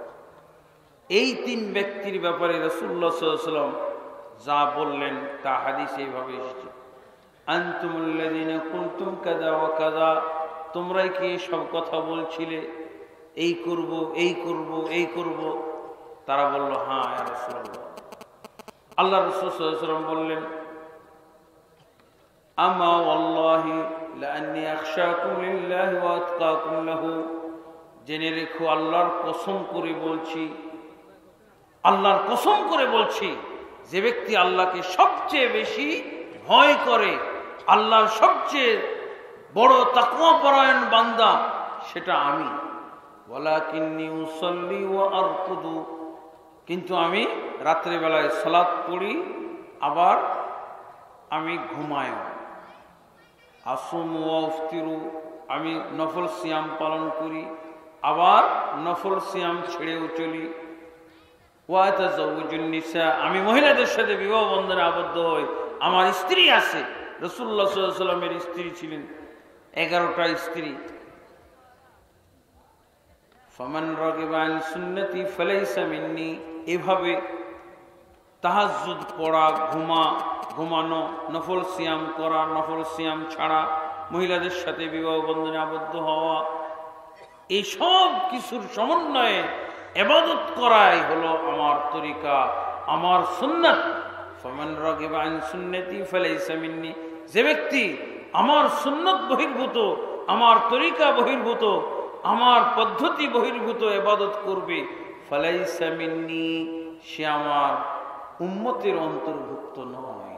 এই তিন ব্যক্তির ব্যাপারে রাসূলুল্লাহ সাল্লাল্লাহু আলাইহি ওয়াসাল্লাম যা বললেন তা হাদিসে এইভাবে এসেছে, আনতুমুল্লাযীনা কুনতুম কাযা ওয়া কাযা, তোমরাই কি সব কথা বলছিলে, এই করব এই করব এই করব? তারা বলল, হ্যাঁ ইয়া রাসূলুল্লাহ। আল্লাহ রাসূল সাল্লাল্লাহু আলাইহি ওয়াসাল্লাম বললেন, আমা ওয়াল্লাহি লাআন্নী আখশাকুম লিল্লাহি ওয়া আতকাকুম লাহু, জেনে রেখো আল্লাহর কসম করে বলছি, আল্লাহর কসম করে বলছি, যে ব্যক্তি আল্লাহকে সবচেয়ে বেশি ভয় করে, আল্লাহর সবচেয়ে বড় তাকওয়া পরায়ণ বান্দা, সেটা আমি। ওয়ালাকিন্নী উসাল্লি ওয়া আরকুদু, কিন্তু আমি রাত্রে বেলায় সালাত পড়ি, আবার আমি ঘুমাই। আসুমু ওয়া আফতিরু, আমি নফল সিয়াম পালন করি, আবার নফল সিয়াম ছেড়েও চলি। ওয়া তাযাওয়াজুন নিসা, আমি মহিলাদের সাথে বিবাহ বন্ধনে আবদ্ধ হই। আমার স্ত্রী আছে, রাসূলুল্লাহ সাল্লাল্লাহু আলাইহি ওয়াসাল্লামের স্ত্রী ছিলেন 11টা স্ত্রী। ফামান রাগিবা আন সুন্নতি ফালাইসা মিন্নি, এভাবে তাহাজ্জুদ পড়া, ঘুমানো, নফল সিয়াম করা, নফল সিয়াম ছাড়া, মহিলাদের সাথে বিবাহ বন্ধনে আবদ্ধ হওয়া, এই সব কিছুর সমন্বয়ে ইবাদত করাই হলো আমার তরিকা, আমার সুন্নাত। ফামান রাগিবা আন সুন্নতি ফালাইসা মিন্নি, যে ব্যক্তি আমার সুন্নত বহির্ভূত, আমার তরিকা বহির্ভূত, আমার পদ্ধতি বহির্ভূত ইবাদত করবে, ফালাইসা মিন্নি, সে আমার উম্মতের অন্তর্ভুক্ত নয়।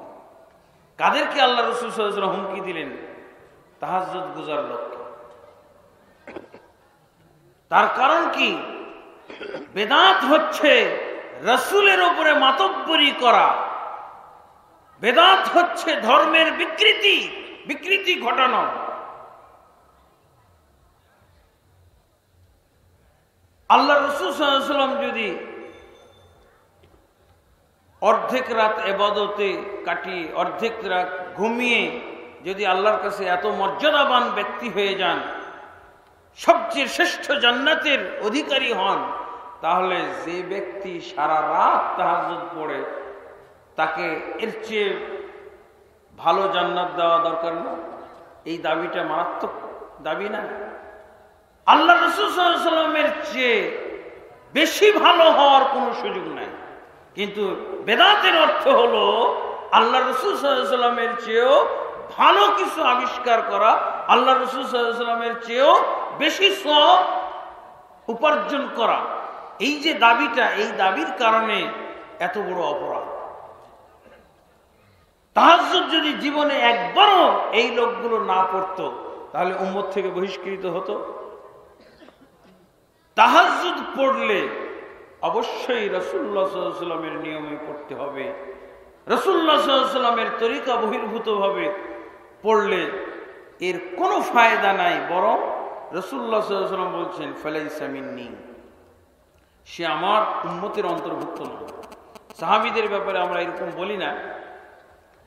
কাদেরকে আল্লাহ রাসূল সাল্লাল্লাহু আলাইহি ওয়াসাল্লাম হুমকি দিলেন? তাহাজ্জুদ গুজার লোককে। তার কারণ কি? বেদাত হচ্ছে রাসূলের উপরে মাতব্বরি করা, বেদাত হচ্ছে ধর্মের বিকৃতি ঘটানো। আল্লাহ রাসূল সাল্লাল্লাহু আলাইহি ওয়াসাল্লাম যদি অর্ধেক রাত ইবাদতে কাটিয়ে, অর্ধেক রাত ঘুমিয়ে যদি আল্লাহর কাছে এত মর্যাদাবান ব্যক্তি হয়ে যান, সবচেয়ে শ্রেষ্ঠ জান্নাতের অধিকারী হন, তাহলে যে ব্যক্তি সারা রাত তাহাজ্জুদ পড়ে, তাকে এর চেয়ে ভালো জান্নাত দেওয়া দরকার না? এই দাবিটা মারাত্মক দাবি না? আল্লাহ রাসূল সাল্লাল্লাহু আলাইহি ওয়াসাল্লামের চেয়ে বেশি ভালো হওয়ার কোনো সুযোগ নাই। কিন্তু বেদাতের অর্থ হলো আল্লাহ রাসূল সাল্লাল্লাহু আলাইহি ওয়াসাল্লামের চেয়েও ভালো কিছু আবিষ্কার করা, আল্লাহ রাসূল সাল্লাল্লাহু আলাইহি ওয়াসাল্লামের চেয়েও বেশি সওয়াব উপার্জন করা। এই যে দাবিটা, এই দাবির কারণে এত বড় অপরাধ। তাহাজ্জুদ যদি জীবনে একবারও এই লোকগুলো না পড়তো, তাহলে উম্মত থেকে বহিষ্কৃত হতো। তাহাজ্জুদ পড়লে অবশ্যই রাসূলুল্লাহ সাল্লাল্লাহু আলাইহি ওয়াসাল্লামের নিয়মে পড়তে হবে। রাসূলুল্লাহ সাল্লাল্লাহু আলাইহি ওয়াসাল্লামের তরিকা বহির্ভূতভাবে পড়লে এর কোনো ফায়দা নাই, বরং রাসূলুল্লাহ সাল্লাল্লাহু আলাইহি ওয়াসাল্লাম বলছেন, ফালাইসা মিন্নি, সে আমার উম্মতের অন্তর্ভুক্ত নয়। সাহাবীদের ব্যাপারে আমরা এরকম বলি না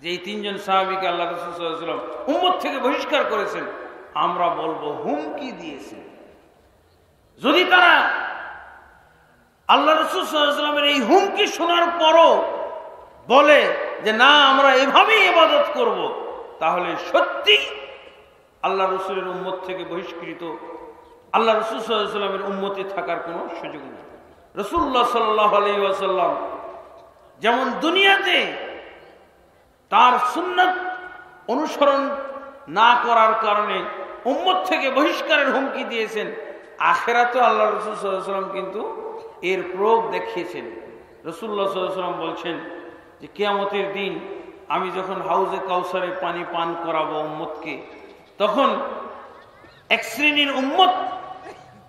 যে এই তিনজন সাহাবীকে আল্লাহ রাসূল সাল্লাল্লাহু আলাইহি ওয়াসাল্লাম উম্মত থেকে বহিষ্কার করেছেন, আমরা বলবো হুমকি দিয়েছেন। যদি তারা আল্লাহ রাসূল সাল্লাল্লাহু আলাইহি ওয়াসাল্লামের এই হুমকি শোনার পরও বলে যে না, আমরা এভাবেই ইবাদত করব, তাহলে সত্যি আল্লাহ রাসূলের উম্মত থেকে বহিষ্কৃত, আল্লাহ রাসূল সাল্লাল্লাহু আলাইহি ওয়াসাল্লামের উম্মতে থাকার কোনো সুযোগ নেই। রাসূলুল্লাহ সাল্লাল্লাহু আলাইহি ওয়াসাল্লাম যেমন দুনিয়াতে তার সুন্নাত অনুসরণ না করার কারণে উম্মত থেকে বহিষ্কারের হুমকি দিয়েছেন, আখিরাতে আল্লাহ রাসূল সাল্লাল্লাহু আলাইহি ওয়াসাল্লাম কিন্তু এর প্রয়োগ দেখিয়েছেন। রাসূলুল্লাহ সাল্লাল্লাহু আলাইহি ওয়াসাল্লাম বলছেন যে কিয়ামতের দিন আমি যখন হাউজে কাউসারে পানি পান করাবো উম্মতকে, তখন এক শ্রেণীর উম্মত,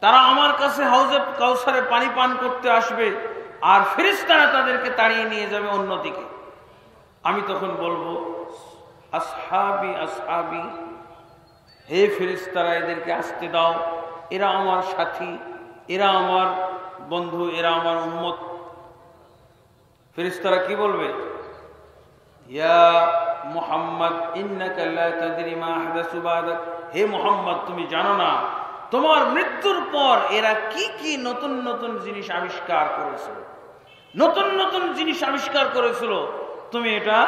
তারা আমার কাছে হাউজে কাউসারে পানি পান করতে আসবে, আর ফেরেশতারা তাদেরকে তাড়িয়ে নিয়ে যাবে অন্যদিকে। আমি তখন বলবো, আসহাবি আসহাবি, হে ফেরেশতারা, এদেরকে আসতে দাও, এরা আমার সাথী, এরা আমার বন্ধু, এরা আমার উম্মত। ফেরেশতারা কি বলবে? ইয়া মুহাম্মদ ইন্নাকা লা তাদরি মা আহদাসু বাদাক, হে মুহাম্মদ, তুমি জানো না তোমার মৃত্যুর পর এরা কি কি নতুন নতুন জিনিস আবিষ্কার করেছিল, নতুন নতুন জিনিস আবিষ্কার করেছিল, তুমি এটা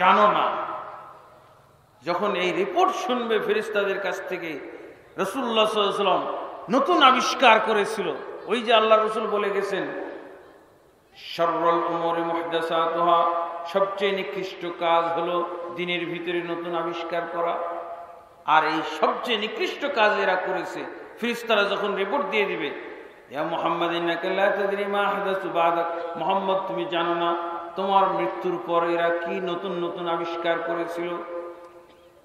জানো না। যখন এই রিপোর্ট শুনবে ফেরেশতাদের কাছ থেকে, রাসূলুল্লাহ সাল্লাল্লাহু আলাইহি ওয়াসাল্লাম নতুন আবিষ্কার করেছিল, ওই যে আল্লাহ রাসূল বলে গেছেন, শাররুল উমুরি মুহদাসাতুহা, সবচেয়ে নিকৃষ্ট কাজ হলো দিনের ভিতরে নতুন আবিষ্কার করা। আর এই সবচেয়ে নিকৃষ্ট কাজ এরা করেছে। ফেরেশতারা যখন রিপোর্ট দিয়ে দিবে, ইয়া মুহাম্মদ ইন্নাকা লা তাদরি মা আহদাসু বাদাক, মুহাম্মদ তুমি জানো না তোমার মৃত্যুর পর এরা কি নতুন নতুন আবিষ্কার করেছিল।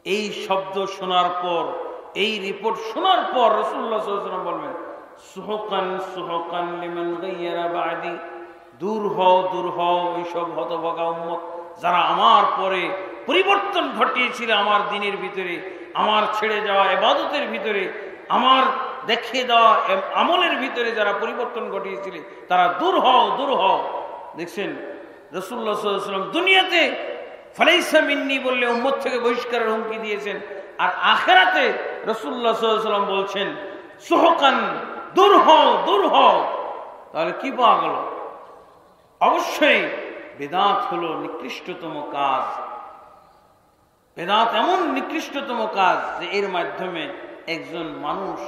এই শব্দ শোনার পর, এই রিপোর্ট শোনার পর রাসূলুল্লাহ সাল্লাল্লাহু আলাইহি ওয়াসাল্লাম বলবেন, সুহকান সুহকান লিমান গায়্যারা বাদি, দূর হও এইসব হতভাগা উম্মত যারা আমার পরে পরিবর্তন ঘটিয়েছিল, আমার দিনের ভিতরে, আমার ছেড়ে যাওয়া ইবাদতের ভিতরে, আমার দেখিয়ে দেওয়া আমলের ভিতরে যারা পরিবর্তন ঘটিয়েছিল, তারা দূর হও। দেখছেন রাসূলুল্লাহ সাল্লাল্লাহু আলাইহি ওয়াসাল্লাম দুনিয়াতে ফালাইসা মিন্নি বললে উম্মত থেকে বহিষ্কারের হুমকি দিয়েছেন, আর আখিরাতে রাসূলুল্লাহ সাল্লাল্লাহু আলাইহি ওয়াসাল্লাম বলছেন সুহকান, দূর হও। তাহলে কি পাওয়া গেল? অবশ্যই বেদাত হলো নিকৃষ্টতম কাজ। বেদাত এমন নিকৃষ্টতম কাজ যে এর মাধ্যমে একজন মানুষ,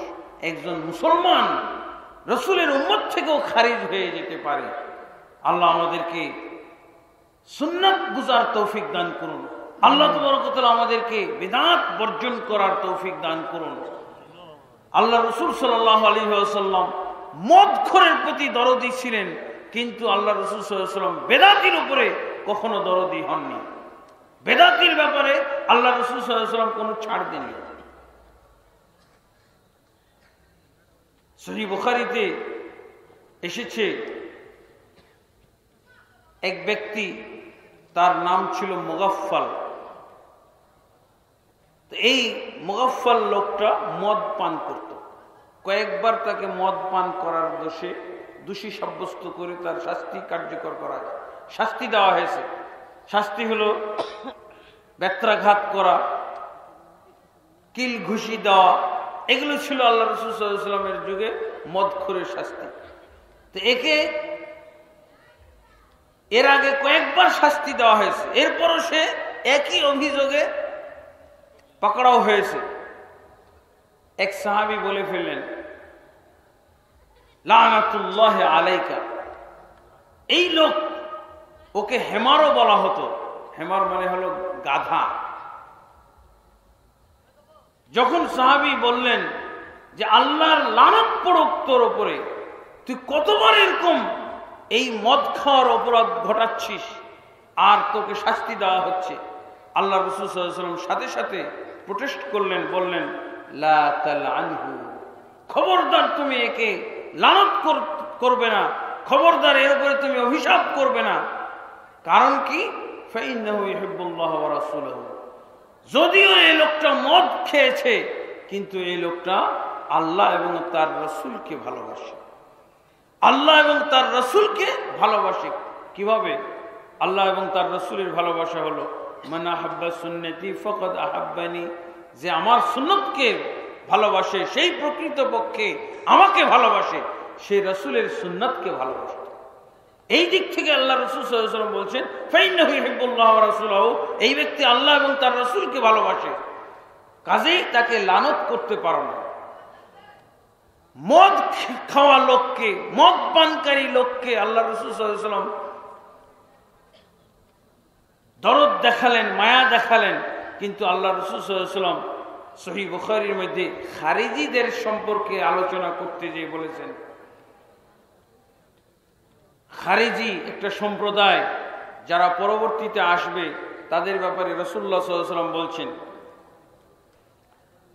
একজন মুসলমান রাসূলের উম্মত থেকেও খারিজ হয়ে যেতে পারে। আল্লাহ আমাদেরকে সুন্নাত বুঝার তৌফিক দান করুন। আল্লাহ তাবারক ওয়া তাআলা আমাদেরকে বিদআত বর্জন করার তৌফিক দান করুন। আল্লাহ রাসূল সাল্লাল্লাহু আলাইহি ওয়াসাল্লাম মদখোরের প্রতি দরদি ছিলেন, কিন্তু আল্লাহ রাসূল সাল্লাল্লাহু আলাইহি ওয়াসাল্লাম বেদাতির উপরে কখনো দরদি হননি। বেদাতির ব্যাপারে আল্লাহ রাসূল সাল্লাল্লাহু আলাইহি ওয়াসাল্লাম কোনো ছাড় দেননি। সহিহ বুখারীতে এসেছে, এক ব্যক্তি, তার নাম ছিল মুগাফফাল। এই মুগাফফাল লোকটা মদ পান করত। কয়েকবার তাকে মদ পান করার দোষে দোষী সাব্যস্ত করে তার শাস্তি কার্যকর করা, শাস্তি দেওয়া হয়েছে। শাস্তি হলো বেত্রাঘাত করা, কিল ঘুষি দেওয়া, এগুলো ছিল আল্লাহ রাসূল সাল্লাল্লাহু আলাইহি ওয়াসাল্লামের যুগে মদখোরের শাস্তি। তো একে এর আগে কয়েকবার শাস্তি দেওয়া হয়েছে, এরপরও সে একই অভিযোগে পাকড়াও হয়েছে। এক সাহাবী বলে ফেললেন, লানাতুল্লাহি আলাইকা। এই লোক, ওকে হেমারও বলা হতো। হেমার মানে হলো গাধা। যখন সাহাবী বললেন যে আল্লাহর লানত পড়ুক তোর উপরে, তুই কতবার এরকম এই মদ খাওয়ার অপরাধ ঘটাচ্ছিস আর তোকে শাস্তি দেওয়া হচ্ছে, আল্লাহ রাসূল সাল্লাল্লাহু আলাইহি ওয়াসাল্লাম সাথে সাথে প্রোটেস্ট করলেন, বললেন লা তালআনহু, খবরদার তুমি একে লানত করবে না, খবরদার এর উপরে তুমি অভিশাপ করবে না। কারণ কি? ফাইন্নাহু ইউহিব্বুল্লাহ ওয়া রাসূলুহু, যদিও এই লোকটা মদ খেয়েছে, কিন্তু এই লোকটা আল্লাহ এবং তার রাসূলকে ভালোবাসে। আল্লাহ এবং তার রাসূলকে ভালোবাসে। কিভাবে? আল্লাহ এবং তার রাসূলের ভালোবাসা হলো মান আহাব্বা সুন্নতি ফাকাদ আহাব্বানি, যে আমার সুন্নতকে ভালোবাসে সেই প্রকৃতপক্ষে আমাকে ভালোবাসে, সেই রাসূলের সুন্নতকে ভালোবাসে। এই দিক থেকে আল্লাহ রাসূল সাল্লাল্লাহু আলাইহি ওয়াসাল্লাম বলছেন ফাইন্নাহু ইউহিব্বুল্লাহ ওয়া রাসূলুহু, এই ব্যক্তি আল্লাহ এবং তার রাসূলকে ভালোবাসে, কাজেই তাকে লানত করতে পারো না। মদ খাওয়া লোককে, মদ পানকারী লোককে আল্লাহ রাসূল সাল্লাল্লাহু আলাইহি ওয়াসাল্লাম দরদ দেখালেন, মায়া দেখালেন, কিন্তু আল্লাহ রাসূল সাল্লাল্লাহু আলাইহি ওয়াসাল্লাম সহিহ বুখারীর মধ্যে খারিজিদের সম্পর্কে আলোচনা করতে গিয়ে বলেছেন, খারিজি একটা সম্প্রদায় যারা পরবর্তীতে আসবে, তাদের ব্যাপারে রাসূলুল্লাহ সাল্লাল্লাহু আলাইহি ওয়াসাল্লাম বলছেন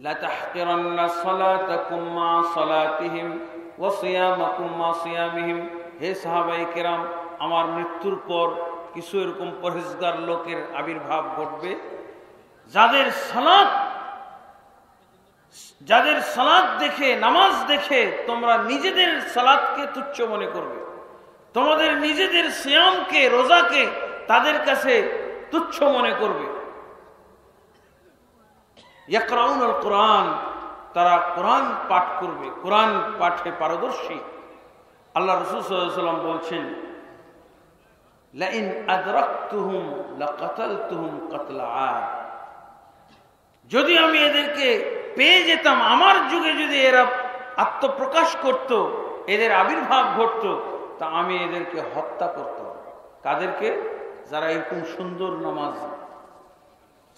লা তাহকিরান্না সালাতাকুম মা সালাতিহিম ওয়া সিয়ামাকুম মা সিয়ামিহিম। হে সাহাবায়ে কেরাম, আমার মৃত্যুর পর কিছু এরকম পরহেজগার লোকের আবির্ভাব ঘটবে, যাদের সালাত দেখে, নামাজ দেখে তোমরা নিজেদের সালাতকে তুচ্ছ মনে করবে, তোমাদের নিজেদের সিয়ামকে, রোজাকে তাদের কাছে তুচ্ছ মনে করবে। ইয়াকরাউনাল কোরআন, তারা কোরআন পাঠ করবে, কোরআন পাঠে পারদর্শী। আল্লাহ রাসূল সাল্লাল্লাহু আলাইহি ওয়াসাল্লাম বলছেন, লাইন আদরাকতুহুম লাকাতালতুহুম কাতলা আদ। যদি আমি এদেরকে পেয়ে যেতাম, আমার যুগে যদি এরা আত্মপ্রকাশ করত, এদের আবির্ভাব ঘটত, তা আমি এদেরকে হত্যা করতাম। কাদেরকে? যারা এরকম সুন্দর নামাজ।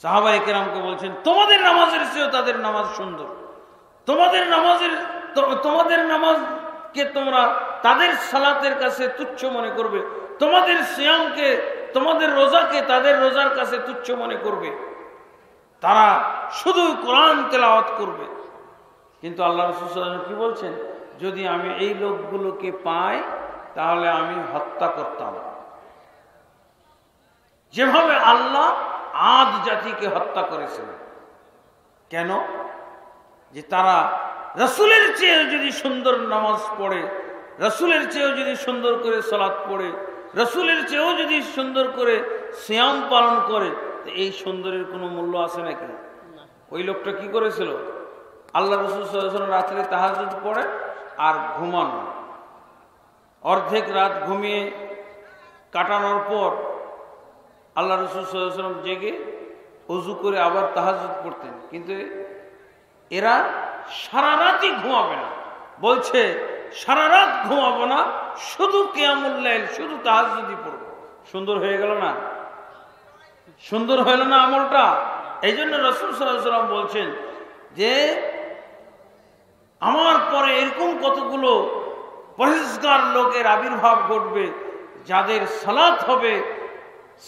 সাহাবায়ে কেরামকে বলছেন, তোমাদের নামাজের চেয়েও তাদের নামাজ সুন্দর। তোমাদের নামাজকে তোমরা তাদের সালাতের কাছে তুচ্ছ মনে করবে, তোমাদের সিয়ামকে, তোমাদের রোজাকে তাদের রোজার কাছে তুচ্ছ মনে করবে। তারা শুধু কোরআন তেলাওয়াত করবে। কিন্তু আল্লাহ রাসূল সাল্লাল্লাহু আলাইহি ওয়াসাল্লাম কি বলছেন? যদি আমি এই লোকগুলোকে পাই তাহলে আমি হত্যা করতাম, যেভাবে আল্লাহ আদ জাতিকে হত্যা করেছেন। কেন? যে তারা রাসূলের চেয়ে যদি সুন্দর নামাজ পড়ে, রাসূলের চেয়েও যদি সুন্দর করে সালাত পড়ে, রাসূলের চেয়েও যদি সুন্দর করে সিয়াম পালন করে, এই সুন্দরের কোনো মূল্য আছে নাকি? ওই লোকটা কি করেছিল? আল্লাহ রাসূল সাল্লাল্লাহু আলাইহি ওয়াসাল্লাম রাত্রে তাহাজ্জুদ পড়ে আর ঘুমান, অর্ধেক রাত ঘুমিয়ে কাটানোর পর আল্লাহ রাসূল সাল্লাল্লাহু আলাইহি ওয়াসাল্লাম জেগে ওযু করে আবার তাহাজ্জুদ পড়তেন। কিন্তু এরা সারা রাতই ঘুমাবে না, বলছে সারা রাত ঘুমাবো না, শুধু কিয়ামুল লাইল, শুধু তাহাজ্জুদই পড়বো। সুন্দর হয়ে গেল না? সুন্দর হইল না আমলটা? এই জন্য রাসূল সাল্লাল্লাহু আলাইহি ওয়াসাল্লাম বলছেন যে আমার পরে এরকম কতগুলো পরহেজগার লোকের আবির্ভাব ঘটবে, যাদের সালাত হবে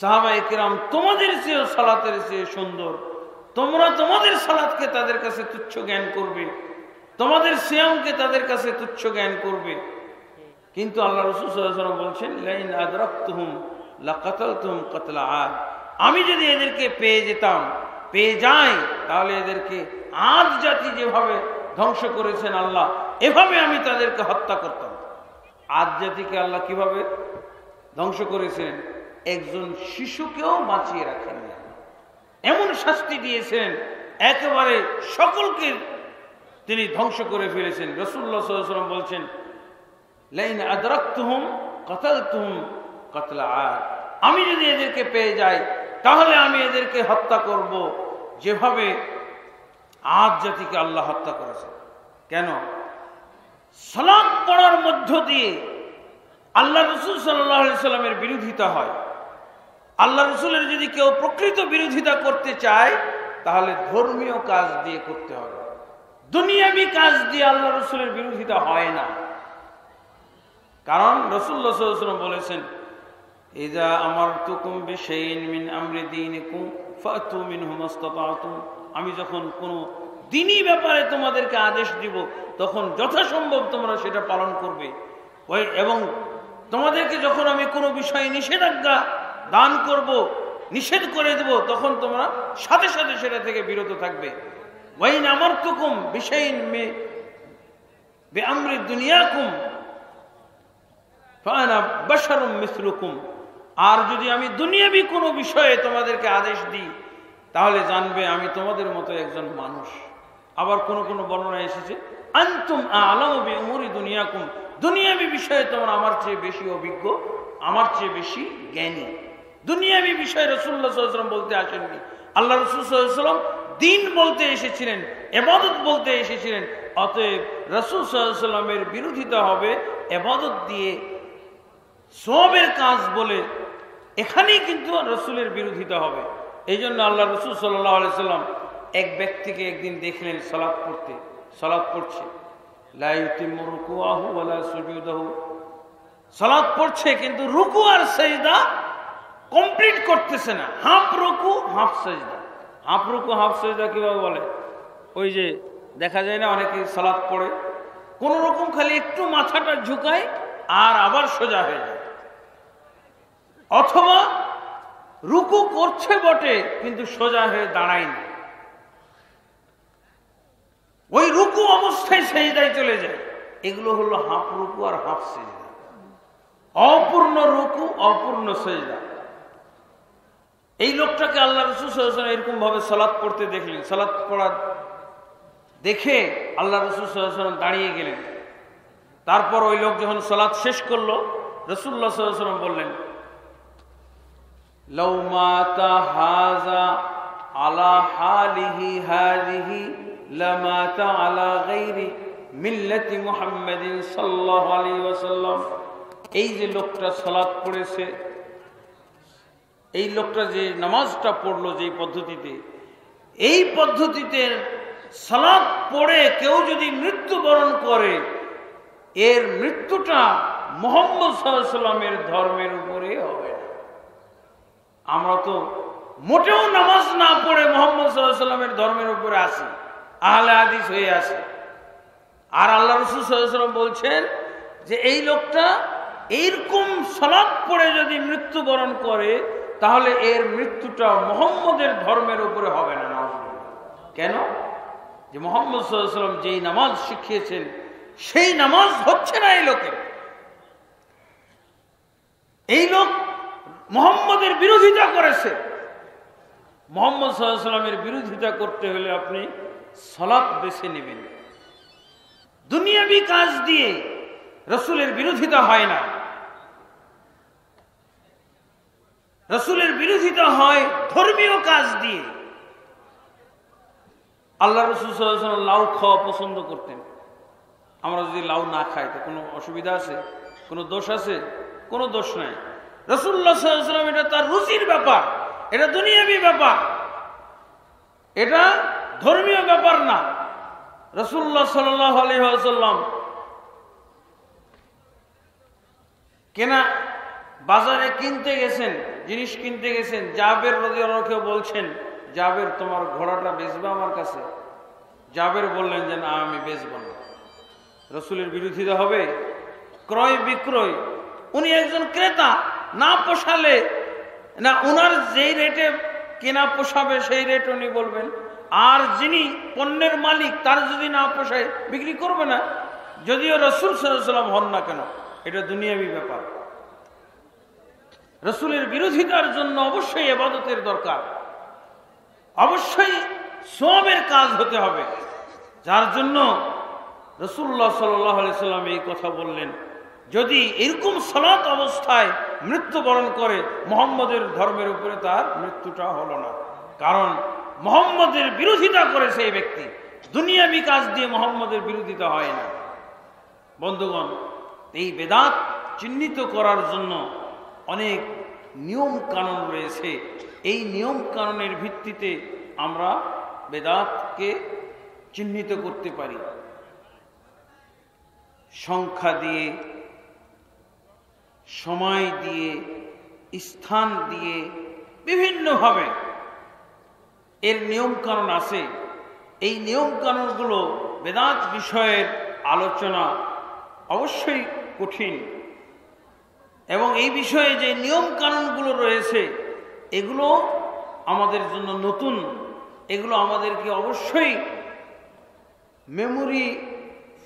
সাহাবায়ে কেরাম তোমাদের চেয়েও সালাতের চেয়ে সুন্দর। তোমরা তোমাদের সালাতকে তাদের কাছে তুচ্ছ জ্ঞান করবে, তোমাদের সিয়ামকে তাদের কাছে তুচ্ছ জ্ঞান করবে। কিন্তু আল্লাহ রাসূল সাল্লাল্লাহু আলাইহি ওয়াসাল্লাম বলছেন, লাইন আদরাকতুহুম লাকাতালতুহুম কাতলা আদ। আমি যদি এদেরকে পেয়ে যেতাম, পেয়ে যাই, তাহলে এদেরকে আদ জাতি যেভাবে ধ্বংস করেছেন আল্লাহ, এভাবে আমি তাদেরকে হত্যা করতাম। আদ জাতিকে আল্লাহ কিভাবে ধ্বংস করেছেন? একজন শিশুকেও বাঁচিয়ে রাখেন, এমন শাস্তি দিয়েছেন, একেবারে সকলকে তিনি ধ্বংস করে ফেলেছেন। রাসূলুল্লাহ সাল্লাল্লাহু আলাইহি ওয়াসাল্লাম বলছেন, লাইন আদরাকতুহুম কাতালতুহুম কাতলা আদ। আমি যদি এদেরকে পেয়ে যাই তাহলে আমি এদেরকে হত্যা করব, যেভাবে আদ জাতিকে আল্লাহ হত্যা করেছে। কেন? সালাত পড়ার মধ্য দিয়ে আল্লাহ রাসূল সাল্লাল্লাহু আলাইহি ওয়াসাল্লামের বিরোধিতা হয়। আল্লাহ রাসূলের যদি কেউ প্রকৃত বিরোধিতা করতে চায়, তাহলে ধর্মীয় কাজ দিয়ে করতে হবে, দুনিয়াবি কাজ দিয়ে আল্লাহ রাসূলের বিরোধিতা হয় না। কারণ রাসূলুল্লাহ সাল্লাল্লাহু আলাইহি ওয়াসাল্লাম বলেছেন, ইযা আমারতুকুম বিশাইইন মিন আমরি দীনিকুম ফাতু মিনহু মাসতাতাতুম। আমি যখন কোনো দ্বীনি ব্যাপারে তোমাদেরকে আদেশ দিব, তখন যথাসম্ভব তোমরা সেটা পালন করবে। এবং তোমাদেরকে যখন আমি কোনো বিষয়ে নিষেধাজ্ঞা দান করব, নিষেধ করে দেব, তখন তোমরা সাথে সাথে সেটা থেকে বিরত থাকবে। ওয়াইন আমারতুকুম বিশাইইন বিআমরি দুনিয়াকুম ফাআনা বাশারুম মিসলুকুম। আর যদি আমি দুনিয়াবি কোনো বিষয়ে তোমাদেরকে আদেশ দিই, তাহলে জানবে আমি তোমাদের মতো একজন মানুষ। আবার কোন কোন বর্ণনা এসেছে, আনতুম আ'লামু বিউমুরি দুনিয়াকুম, দুনিয়াবি বিষয়ে তোমরা আমার চেয়ে বেশি অভিজ্ঞ, আমার চেয়ে বেশি জ্ঞানী। দুনিয়াবি বিষয়ে রাসূলুল্লাহ সাল্লাল্লাহু আলাইহি ওয়াসাল্লাম বলতে আসেননি। আল্লাহ রাসূল সাল্লাল্লাহু আলাইহি ওয়াসাল্লাম দ্বীন বলতে এসেছিলেন, ইবাদত বলতে এসেছিলেন। অতএব রাসূল সাল্লাল্লাহু আলাইহি ওয়াসাল্লামের বিরোধিতা হবে ইবাদত দিয়ে, সওয়াবের কাজ বলে, এখানেই কিন্তু রাসূলের বিরোধিতা হবে। এই জন্য আল্লাহ রাসূল সাল্লাল্লাহু আলাইহি ওয়াসাল্লাম এক ব্যক্তিকে একদিন দেখলেন সালাত পড়ছে, লা ইউতিম্মু রুকুআহু ওয়ালা সুজুদাহু, সালাত পড়ছে কিন্তু রুকু আর সিজদা কমপ্লিট করতেছে না, হাফ রুকু হাফ সিজদা। হাফ রুকু হাফ সিজদা কিভাবে বলে? ওই যে দেখা যায় না অনেকে সালাত পড়ে কোন রকম খালি একটু মাথাটা ঝুঁকায় আর আবার সোজা হয়ে যায়, অথবা রুকু করছে বটে কিন্তু সোজা হয়ে দাঁড়ায় না, ওই রুকু অবস্থায় সেজদায় চলে যায়। এগুলো হলো হাফ রুকু আর হাফ সেজদা, অপূর্ণ রুকু অপূর্ণ সেজদা। এই লোকটাকে আল্লাহ রাসূল সাল্লাল্লাহু আলাইহি ওয়াসাল্লাম এরকম ভাবে সালাত পড়তে দেখলেন। সালাত পড়া দেখে আল্লাহ রাসূল সাল্লাল্লাহু আলাইহি ওয়াসাল্লাম দাঁড়িয়ে গেলেন। তারপর ওই লোক যখন সালাত শেষ করলো, রাসূলুল্লাহ সাল্লাল্লাহু আলাইহি ওয়াসাল্লাম বললেন, লাউ মাতা হাযা আলা হালিহি হাযিহি লামাতা আলা গায়রি মিল্লাতি মুহাম্মাদিন সাল্লাল্লাহু আলাইহি ওয়াসাল্লাম। এই যে লোকটা সালাত পড়েছে, এই লোকটা যে নামাজটা পড়লো যে পদ্ধতিতে, এই পদ্ধতিতে সালাত পড়ে কেউ যদি মৃত্যুবরণ করে, এর মৃত্যুটা মুহাম্মদ সাল্লাল্লাহু আলাইহি ওয়াসাল্লামের ধর্মের উপরে হবে না। আমরা তো মোটেও নামাজ না পড়ে মুহাম্মদ সাল্লাল্লাহু আলাইহি ওয়াসাল্লামের ধর্মের উপরে আসি, আহলে হাদিস হয়ে আসি। আর আল্লাহ রাসূল সাল্লাল্লাহু আলাইহি ওয়াসাল্লাম বলছেন যে এই লোকটা এইরকম সালাত পড়ে যদি মৃত্যুবরণ করে, তাহলে এর মৃত্যুটা মুহাম্মদের ধর্মের উপরে হবে না। কেন? যে মুহাম্মদ সাল্লাল্লাহু আলাইহি ওয়াসাল্লাম যেই নামাজ শিখিয়েছেন সেই নামাজ হচ্ছে না এই লোকের। এই লোক মুহাম্মদের বিরোধিতা করেছে। মুহাম্মদ সাল্লাল্লাহু আলাইহি ওয়াসাল্লামের বিরোধিতা করতে হলে আপনি সালাত বেছে নেবেন। দুনিয়াবি কাজ দিয়ে রাসূলের বিরোধিতা হয় না। রাসূলের বিরোধিতা হয় ধর্মীয় কাজ দিয়ে। আল্লাহ রাসূল সাল্লাল্লাহু আলাইহি ওয়াসাল্লাম লাউ খাওয়া পছন্দ করতেন। আমরা যদি লাউ না খাই তো কোনো অসুবিধা আছে? কোনো দোষ আছে? কোনো দোষ নাই। রাসূলুল্লাহ সাল্লাল্লাহু আলাইহি ওয়াসাল্লাম এটা তার রুচির ব্যাপার, এটা দুনিয়াবি ব্যাপার, এটা ধর্মীয় ব্যাপার না। রাসূলুল্লাহ সাল্লাল্লাহু আলাইহি ওয়াসাল্লাম কেনা বাজারে কিনতে গেছেন, জিনিস কিনতে গেছেন। জাবের রাদিয়াল্লাহু আনহু বলছেন, জাবের তোমার ঘোড়াটা বেচবে আমার কাছে? জাবের বললেন যে না, আমি বেচবো না। রাসূলের বিরোধিতা হবে? ক্রয় বিক্রয়, উনি একজন ক্রেতা, না পোষালে না, উনার যেই রেটে কেনা পোষাবে সেই রেট উনি বলবেন। আর যিনি পণ্যের মালিক তার যদি না পোষায় বিক্রি করবে না, যদিও রাসূল সাল্লাল্লাহু আলাইহি ওয়াসাল্লাম হন না কেন। এটা দুনিয়াবি ব্যাপার। রাসূলের বিরোধিতার জন্য অবশ্যই ইবাদতের দরকার, অবশ্যই সওয়াবের কাজ হতে হবে। যার জন্য রাসূলুল্লাহ সাল্লাল্লাহু আলাইহি ওয়াসাল্লাম এই কথা বললেন, যদি এরকম সালাত অবস্থায় মৃত্যুবরণ করে, মুহাম্মদের ধর্মের উপরে তার মৃত্যুটা হলো না। কারণ মুহাম্মদের বিরোধিতা করেছে এই ব্যক্তি। দুনিয়াবি কাজ দিয়ে মুহাম্মদের বিরোধিতা হয় না। বন্ধুগণ, এই বেদাত চিহ্নিত করার জন্য অনেক নিয়ম কানুন রয়েছে। এই নিয়ম কানুনের ভিত্তিতে আমরা বেদাতকে চিহ্নিত করতে পারি। সংখ্যা দিয়ে, সময় দিয়ে, স্থান দিয়ে, বিভিন্নভাবে এর নিয়ম কানুন আছে। এই নিয়ম কানুনগুলো বেদাত বিষয়ের আলোচনা অবশ্যই কঠিন, এবং এই বিষয়ে যে নিয়ম কানুনগুলো রয়েছে এগুলো আমাদের জন্য নতুন। এগুলো আমাদেরকে অবশ্যই মেমোরি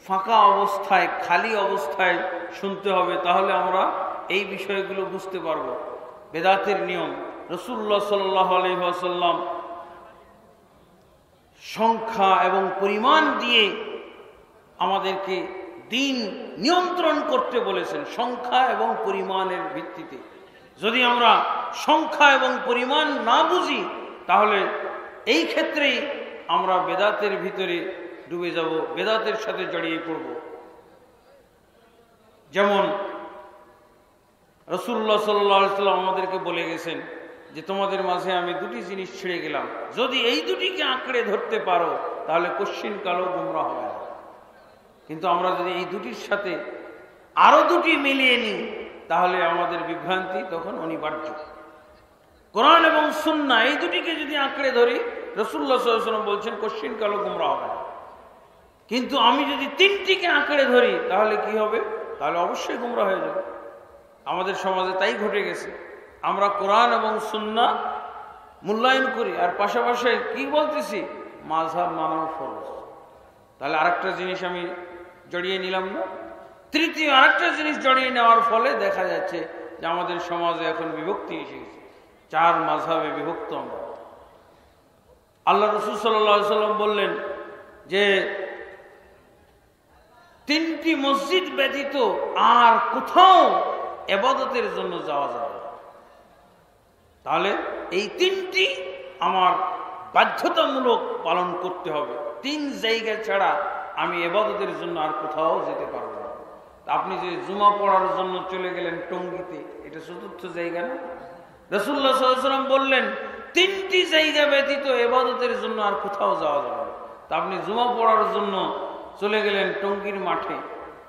ফাঁকা অবস্থায়, খালি অবস্থায় শুনতে হবে, তাহলে আমরা এই বিষয়গুলো বুঝতে পারব। বেদাতের নিয়ম, রাসূলুল্লাহ সাল্লাল্লাহু আলাইহি ওয়াসাল্লাম সংখ্যা এবং পরিমাণ দিয়ে আমাদেরকে দিন নিয়ন্ত্রণ করতে বলেছেন, সংখ্যা এবং পরিমাণের ভিত্তিতে। যদি আমরা সংখ্যা এবং পরিমাণ না বুঝি, তাহলে এই ক্ষেত্রেই আমরা বেদাতের ভিতরে ডুবে যাব, বেদাতের সাথে জড়িয়ে পড়ব। যেমন রাসূলুল্লাহ সাল্লাল্লাহু আলাইহি ওয়াসাল্লাম আমাদেরকে বলে গেছেন যে তোমাদের মাঝে আমি দুটি জিনিস ছেড়ে গেলাম, যদি এই দুটিকে আঁকড়ে ধরতে পারো তাহলে কশ্চিনকালও গোমরা হবে না। কিন্তু আমরা যদি এই দুটির সাথে আরো দুটি মিলিয়ে নিই, তাহলে আমাদের বিভ্রান্তি তখন অনিবার্য। কোরআন এবং সুন্নাহ এই দুটিকে যদি আঁকড়ে ধরি, রাসূলুল্লাহ সাল্লাল্লাহু আলাইহি ওয়াসাল্লাম বলছেন কোশ্চিন কালো গুমরাহ হবে না। কিন্তু আমি যদি তিনটিকে আঁকড়ে ধরি তাহলে কি হবে? তাহলে অবশ্যই গুমরাহ হয়ে যাবে। আমাদের সমাজে তাই ঘটে গেছে। আমরা কোরআন এবং সুন্নাহ মূল্যায়ন করি, আর পাশাপাশি কি বলতেছি? মাযহাব মানাও ফরজ। তাহলে আরেকটা জিনিস আমি জড়িয়ে নিলাম না? তৃতীয় আরেকটা জিনিস জড়িয়ে নেওয়ার ফলে দেখা যাচ্ছে যে আমাদের সমাজে এখন বিভক্তি এসে গেছে, 4 মাযহাবে বিভক্ত আমরা। আল্লাহ রাসূল সাল্লাল্লাহু আলাইহি ওয়াসাল্লাম বললেন যে 3টি মসজিদ ব্যতীত আর কোথাও ইবাদতের জন্য যাওয়া যাবে না। তাহলে এই 3টি আমার বাধ্যতামূলক পালন করতে হবে। 3 জায়গা ছাড়া আমি ইবাদতের জন্য আর কোথাও যেতে পারবো না। আপনি যে জুমা পড়ার জন্য চলে গেলেন টঙ্গীতে, এটা 4র্থ জায়গা না? রাসূলুল্লাহ সাল্লাল্লাহু আলাইহি ওয়াসাল্লাম বললেন 3টি জায়গা ব্যতীত ইবাদতের জন্য আর কোথাও যাওয়া যাবে না। তা আপনি জুমা পড়ার জন্য চলে গেলেন টঙ্গীর মাঠে,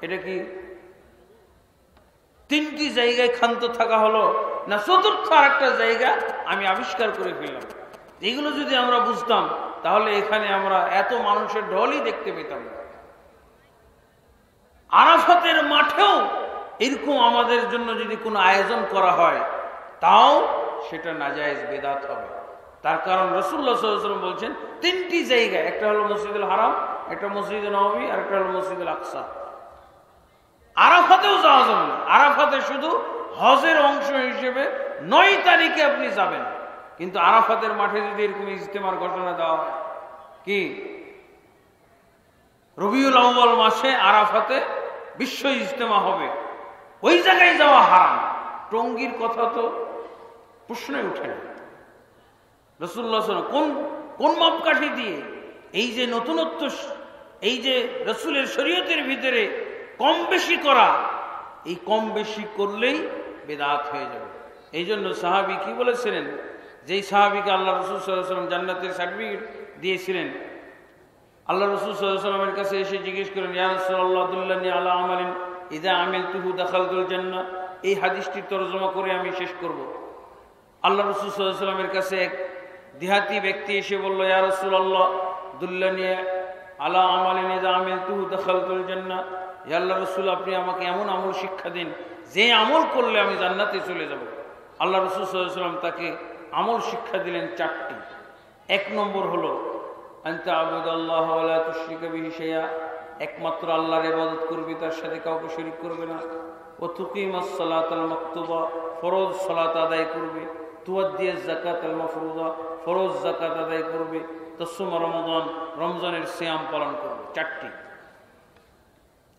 এটা কি 3টি জায়গায় ক্ষান্ত থাকা হলো না 4র্থ আরেকটা জায়গা আমি আবিষ্কার করে ফেললাম? এগুলো যদি আমরা বুঝতাম তাহলে এখানে আমরা এত মানুষের ঢলই দেখতে পেতাম না। আরাফাতের মাঠেও এরকম আমাদের জন্য যদি কোনো আয়োজন করা হয় তাও সেটা নাজায়েজ বেদাত হবে। তার কারণ রাসূলুল্লাহ সাল্লাল্লাহু আলাইহি ওয়াসাল্লাম বলছেন 3টি জায়গা, একটা হলো মসজিদুল হারাম, একটা মসজিদুল নববী, আর একটা হলো মসজিদুল আকসা। আরাফাতেও যাওয়া যাবে না। আরাফাতে শুধু হজের অংশ হিসেবে 9 তারিখে আপনি যাবেন, কিন্তু আরাফাতের মাঠে যদি এরকম ইজতেমার ঘোষণা দেওয়া হয়, কি রবিউল আউয়াল মাসে আরাফাতে বিশ্ব ইজতেমা হবে, ওই জায়গায় যাওয়া হারাম। টঙ্গীর কথা তো প্রশ্নই উঠে না। রাসূলুল্লাহ সাল্লাল্লাহু আলাইহি ওয়াসাল্লাম কোন মাপকাঠি দিয়ে এই যে নতুনত্ব, এই যে রাসূলের শরীয়তের ভিতরে কম বেশি করা, এই কম বেশি করলেই বেদাত হয়ে যাবে। এই জন্য সাহাবী কি বলেছিলেন? যেই সাহাবীকে আল্লাহ রাসূল সাল্লাল্লাহু আলাইহি ওয়াসাল্লাম জান্নাতের সার্টিফিকেট দিয়েছিলেন, আল্লাহ রাসূল সাল্লাল্লাহু আলাইহি ওয়াসাল্লামের কাছে এসে জিজ্ঞেস করেন, ইয়া রাসূলুল্লাহ দুল্লানি আলা আমালিন ইযা আমিলতুহু দাখালতুল জান্নাহ। এই হাদিসটি তরজমা করে আমি শেষ করব। আল্লাহ রাসূল সাল্লাল্লাহু আলাইহি ওয়াসাল্লামের কাছে এক দেহাতি ব্যক্তি এসে বলল, ইয়া রাসূলুল্লাহ দুল্লানি আলা আমালিন ইযা আমিলতুহু দাখালতুল জান্নাহ। ইয়া আল্লাহ রাসূল, আপনি আমাকে এমন আমল শিক্ষা দিন যে আমল করলে আমি জান্নাতে চলে যাব। আল্লাহ রাসূল সাল্লাল্লাহু আলাইহি ওয়াসাল্লাম তাকে আমল শিক্ষা দিলেন 4টি। 1 নম্বর হলো আনতা আবুদাল্লাহ ওয়া লা তুশরিকা বিহি শাইআ, একমাত্র আল্লাহর ইবাদত করবি, তার সাথে কাউকে শরীক করবে না। ও তুকিমাস সালাতাল মাকতুবা, ফরজ সালাত আদায় করবে। তুআদ্দিয়াজ যাকাতাল মাফরুযা, ফরজ যাকাত আদায় করবে। তাসুম রমাদান, রমজানের সিয়াম পালন করবে। 4টি।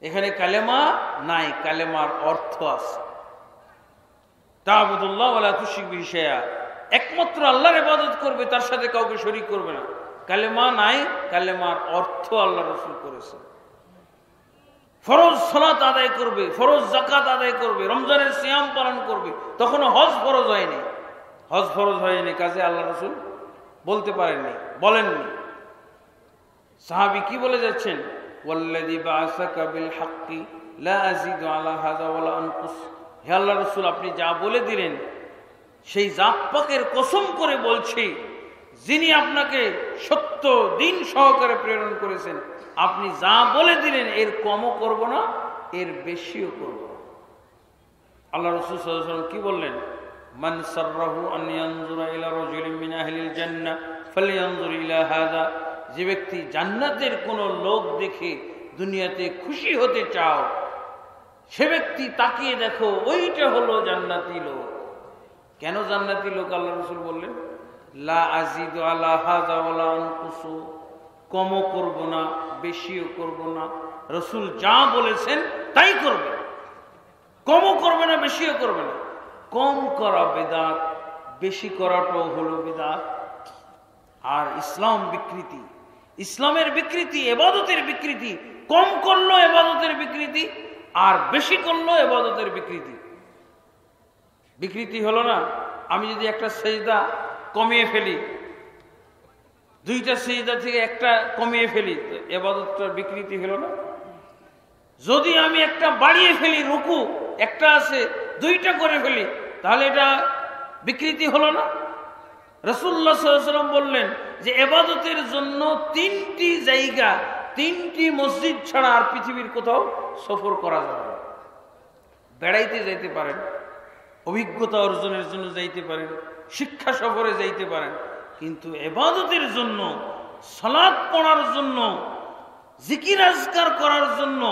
এখানে কালেমা নাই, কালেমার অর্থ আছে। তা'বুদুল্লাহ ওয়া লা তুশরিক বিহি শাইআ, একমাত্র আল্লাহর ইবাদত করবে, তার সাথে কাউকে শরীক করবে না। কালেমা নাই, কালেমার অর্থ আল্লাহ রাসূল করেছেন। ফরজ সালাত আদায় করবে, ফরজ যাকাত আদায় করবে, রমজানের সিয়াম পালন করবে। তখনও হজ ফরজ হয়নি, হজ ফরজ হয়নি, কাজে আল্লাহ রাসূল বলতে পারেননি, বলেননি। সাহাবী কি বলে যাচ্ছেন? ওয়াল্লাযী বা'আসাকা বিল হাক্কি লা আযীদু আলা হাযা ওয়া লা আনকুস। হে আল্লাহ রাসূল, আপনি যা বলে দিলেন সেই জাত পাকের কসম করে বলছি, যিনি আপনাকে সত্য দিন সহকারে প্রেরণ করেছেন, আপনি যা বলে দিলেন এর কমও করব না, এর বেশিও করব না। আল্লাহ রাসূল সাল্লাল্লাহু আলাইহি ওয়াসাল্লাম কি বললেন? মান সাররাহু আন ইয়ানজুরা ইলা রাজুলিন মিন আহলিল জান্নাহ ফালইয়ানজুর ইলা হাযা। যে ব্যক্তি জান্নাতের কোন লোক দেখে দুনিয়াতে খুশি হতে চাও, সে ব্যক্তি তাকিয়ে দেখো, ওইটা হলো জান্নাতি লোক। কেন জান্নাতি লোক? আল্লাহ রাসূল বললেন, লা আযীদু আলা হাযা ওয়া লা আনকুসু, কমও করব না, বেশিও করব না। রাসূল যা বলেছেন তাই করবে, কমও করবে না, বেশিও করবে না। কম করা বিদআত, বেশি করাটাও হলো বিদআত। আর ইসলাম বিকৃতি, ইসলামের বিকৃতি, ইবাদতের বিকৃতি। কম করলো ইবাদতের বিকৃতি, আর বেশি করলো ইবাদতের বিকৃতি। বিকৃতি হলো না? আমি যদি একটা সেজদা কমিয়ে ফেলি, 2টা সেজদা থেকে একটা কমিয়ে ফেলি, তো ইবাদতটার বিকৃতি হলো না? যদি আমি একটা বাড়িয়ে ফেলি, রুকু একটা আছে 2টা করে ফেলি, তাহলে এটা বিকৃতি হলো না? রাসূলুল্লাহ সাল্লাল্লাহু আলাইহি ওয়াসাল্লাম বললেন যে ইবাদতের জন্য 3টি জায়গা, 3টি মসজিদ ছাড়া আর পৃথিবীর কোথাও সফর করা যাবে না। বেড়াইতে যাইতে পারেন, অভিজ্ঞতা অর্জনের জন্য যাইতে পারেন, শিক্ষা সফরে যাইতে পারেন, কিন্তু ইবাদতের জন্য, সালাত পড়ার জন্য, জিকির আজকার করার জন্য,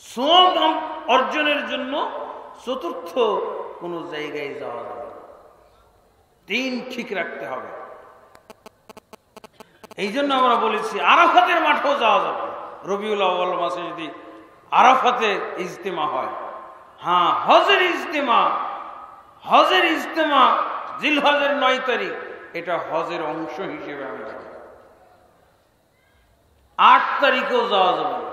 সওয়াব অর্জনের জন্য চতুর্থ কোনো জায়গায় যাওয়া যাবে না। 3 ঠিক রাখতে হবে। এই জন্য আমরা বলেছি আরাফাতের মাঠেও যাওয়া যাবে। রবিউল আউয়াল মাসে যদি আরাফাতে ইজতেমা হয়, হ্যাঁ হজের ইজতেমা জিলহজের 9 তারিখ, এটা হজের অংশ হিসেবে আমি যাব। 8 তারিখেও যাওয়া যাবে না,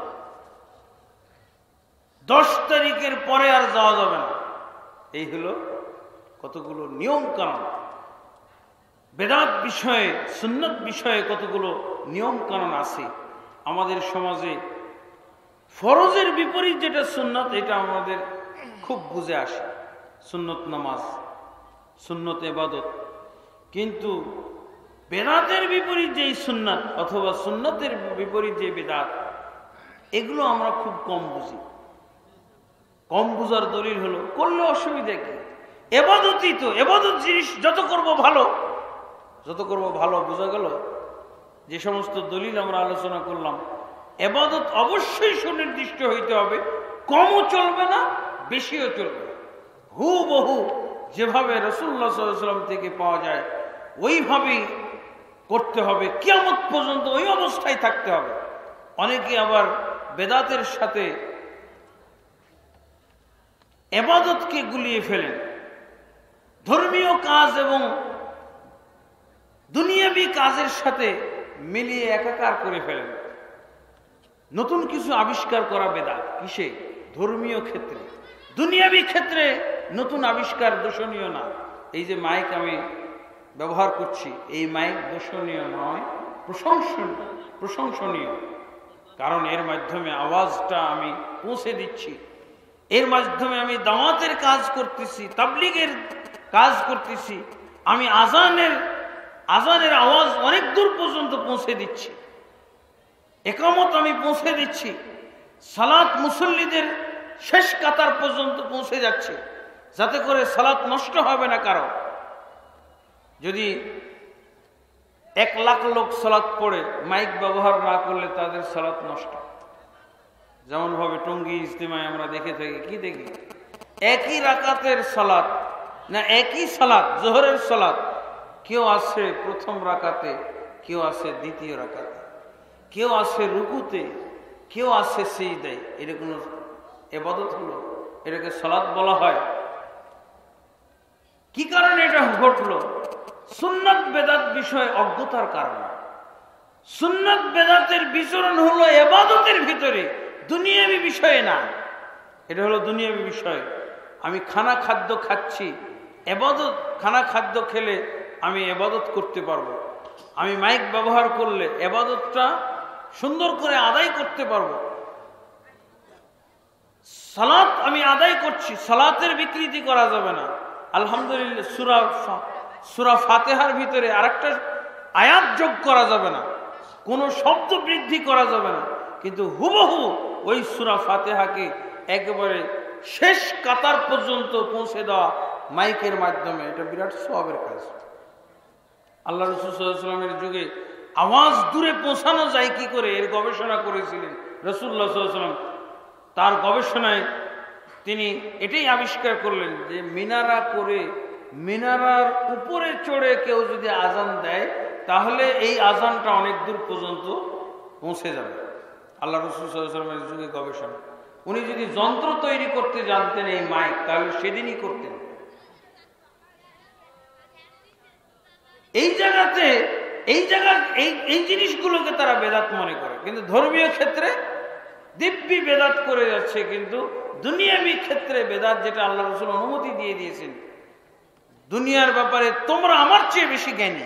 10 তারিখের পরে আর যাওয়া যাবে না। এই হলো কতগুলো নিয়ম কানুন। বেদাত বিষয়ে, সুন্নত বিষয়ে কতগুলো নিয়ম কানুন আছে। আমাদের সমাজে ফরজের বিপরীত যেটা সুন্নত, এটা আমাদের খুব বুঝে আসে। সুন্নত নামাজ, সুন্নত ইবাদত, কিন্তু বেদাতের বিপরীত যেই সুন্নাত অথবা সুন্নতের বিপরীত যে বেদাত, এগুলো আমরা খুব কম বুঝি। কম বুঝার দলিল হলো করলে অসুবিধা কি? ইবাদতই তো, ইবাদত জিনিস যত করব ভালো। বোঝা গেল যে সমস্ত দলিল আমরা আলোচনা করলাম, ইবাদত অবশ্যই সুনির্দিষ্ট হইতে হবে, কমও চলবে না, বেশিও চলবে না। হুবহু যেভাবে রাসূলুল্লাহ সাল্লাল্লাহু আলাইহি ওয়াসাল্লাম থেকে পাওয়া যায় ওইভাবেই করতে হবে, কিয়ামত পর্যন্ত ওই অবস্থায় থাকতে হবে। অনেকে আবার বেদাতের সাথে ইবাদতকে গুলিয়ে ফেলেন, ধর্মীয় কাজ এবং দুনিয়াবি কাজের সাথে মিলিয়ে একাকার করে ফেলেন। নতুন কিছু আবিষ্কার করা বেদাত কিসে? ধর্মীয় ক্ষেত্রে। দুনিয়াবি ক্ষেত্রে নতুন আবিষ্কার দোষণীয় না। এই যে মাইক আমি ব্যবহার করছি, এই মাইক দোষণীয় নয়, প্রশংসনীয়। কারণ এর মাধ্যমে আওয়াজটা আমি পৌঁছে দিচ্ছি, এর মাধ্যমে আমি দাওয়াতের কাজ করতেছি, তাবলীগের কাজ করতেছি, আমি আজানের আওয়াজ অনেক দূর পর্যন্ত পৌঁছে দিচ্ছি, ইকামত আমি পৌঁছে দিচ্ছি, সালাত মুসল্লিদের শেষ কাতার পর্যন্ত পৌঁছে যাচ্ছে, যাতে করে সালাত নষ্ট হবে না কারো। যদি 1 লাখ লোক সালাত পড়ে মাইক ব্যবহার না করলে তাদের সালাত নষ্ট। যেমন ভাবে টঙ্গী ইজতেমায় আমরা দেখে থাকি, কি দেখি? একই রাকাতের সালাত না, একই সালাত, জোহরের সালাত, কেউ আছে প্রথম রাকাতে, কেউ আছে দ্বিতীয় রাকাতে, কেউ আছে রুকুতে, কেউ আছে সিজদায়। এটা কোনো ইবাদত হলো? এটাকে সালাত বলা হয়? কি কারণে এটা ঘটলো? সুন্নাত বেদাত বিষয়ে অজ্ঞতার কারণে। সুন্নাত বেদাতের বিচরণ হলো ইবাদতের ভিতরে, দুনিয়াবি বিষয়ে না। এটা হলো দুনিয়াবি বিষয়। আমি খাদ্য খাচ্ছি, ইবাদত। খাদ্য খেলে আমি ইবাদত করতে পারবো, আমি মাইক ব্যবহার করলে ইবাদতটা সুন্দর করে আদায় করতে পারবো। সালাত আমি আদায় করছি, সালাতের বিকৃতি করা যাবে না। আলহামদুলিল্লাহ, সূরা ফাতিহার ভিতরে আরেকটা আয়াত যোগ করা যাবে না, কোনো শব্দ বৃদ্ধি করা যাবে না, কিন্তু হুবহু ওই সূরা ফাতিহাকে একেবারে শেষ কাতার পর্যন্ত পৌঁছে দেওয়া মাইকের মাধ্যমে, এটা বিরাট সওয়াবের কাজ। আল্লাহ রাসূল সাল্লাল্লাহু আলাইহি ওয়াসাল্লামের যুগে আওয়াজ দূরে পৌঁছানো যায় কি করে, এর গবেষণা করেছিলেন রাসূলুল্লাহ সাল্লাল্লাহু আলাইহি ওয়াসাল্লাম। তার গবেষণায় তিনি এটাই আবিষ্কার করলেন যে মিনারার উপরে চড়ে কেউ যদি আজান দেয়, তাহলে এই আজানটা অনেক দূর পর্যন্ত পৌঁছে যাবে। আল্লাহ রাসূল সাল্লাল্লাহু আলাইহি ওয়াসাল্লামের যুগে গবেষণা। উনি যদি যন্ত্র তৈরি করতে জানতেন এই মাইক, তাহলে সেদিনই করতেন। এই জিনিসগুলোকে তারা বেদাত মনে করে, কিন্তু ধর্মীয় ক্ষেত্রে দিব্যি বেদাত করে যাচ্ছে। কিন্তু দুনিয়াবি ক্ষেত্রে বেদাত, যেটা আল্লাহ রাসূল অনুমতি দিয়ে দিয়েছেন, দুনিয়ার ব্যাপারে তোমরা আমার চেয়ে বেশি জ্ঞানী,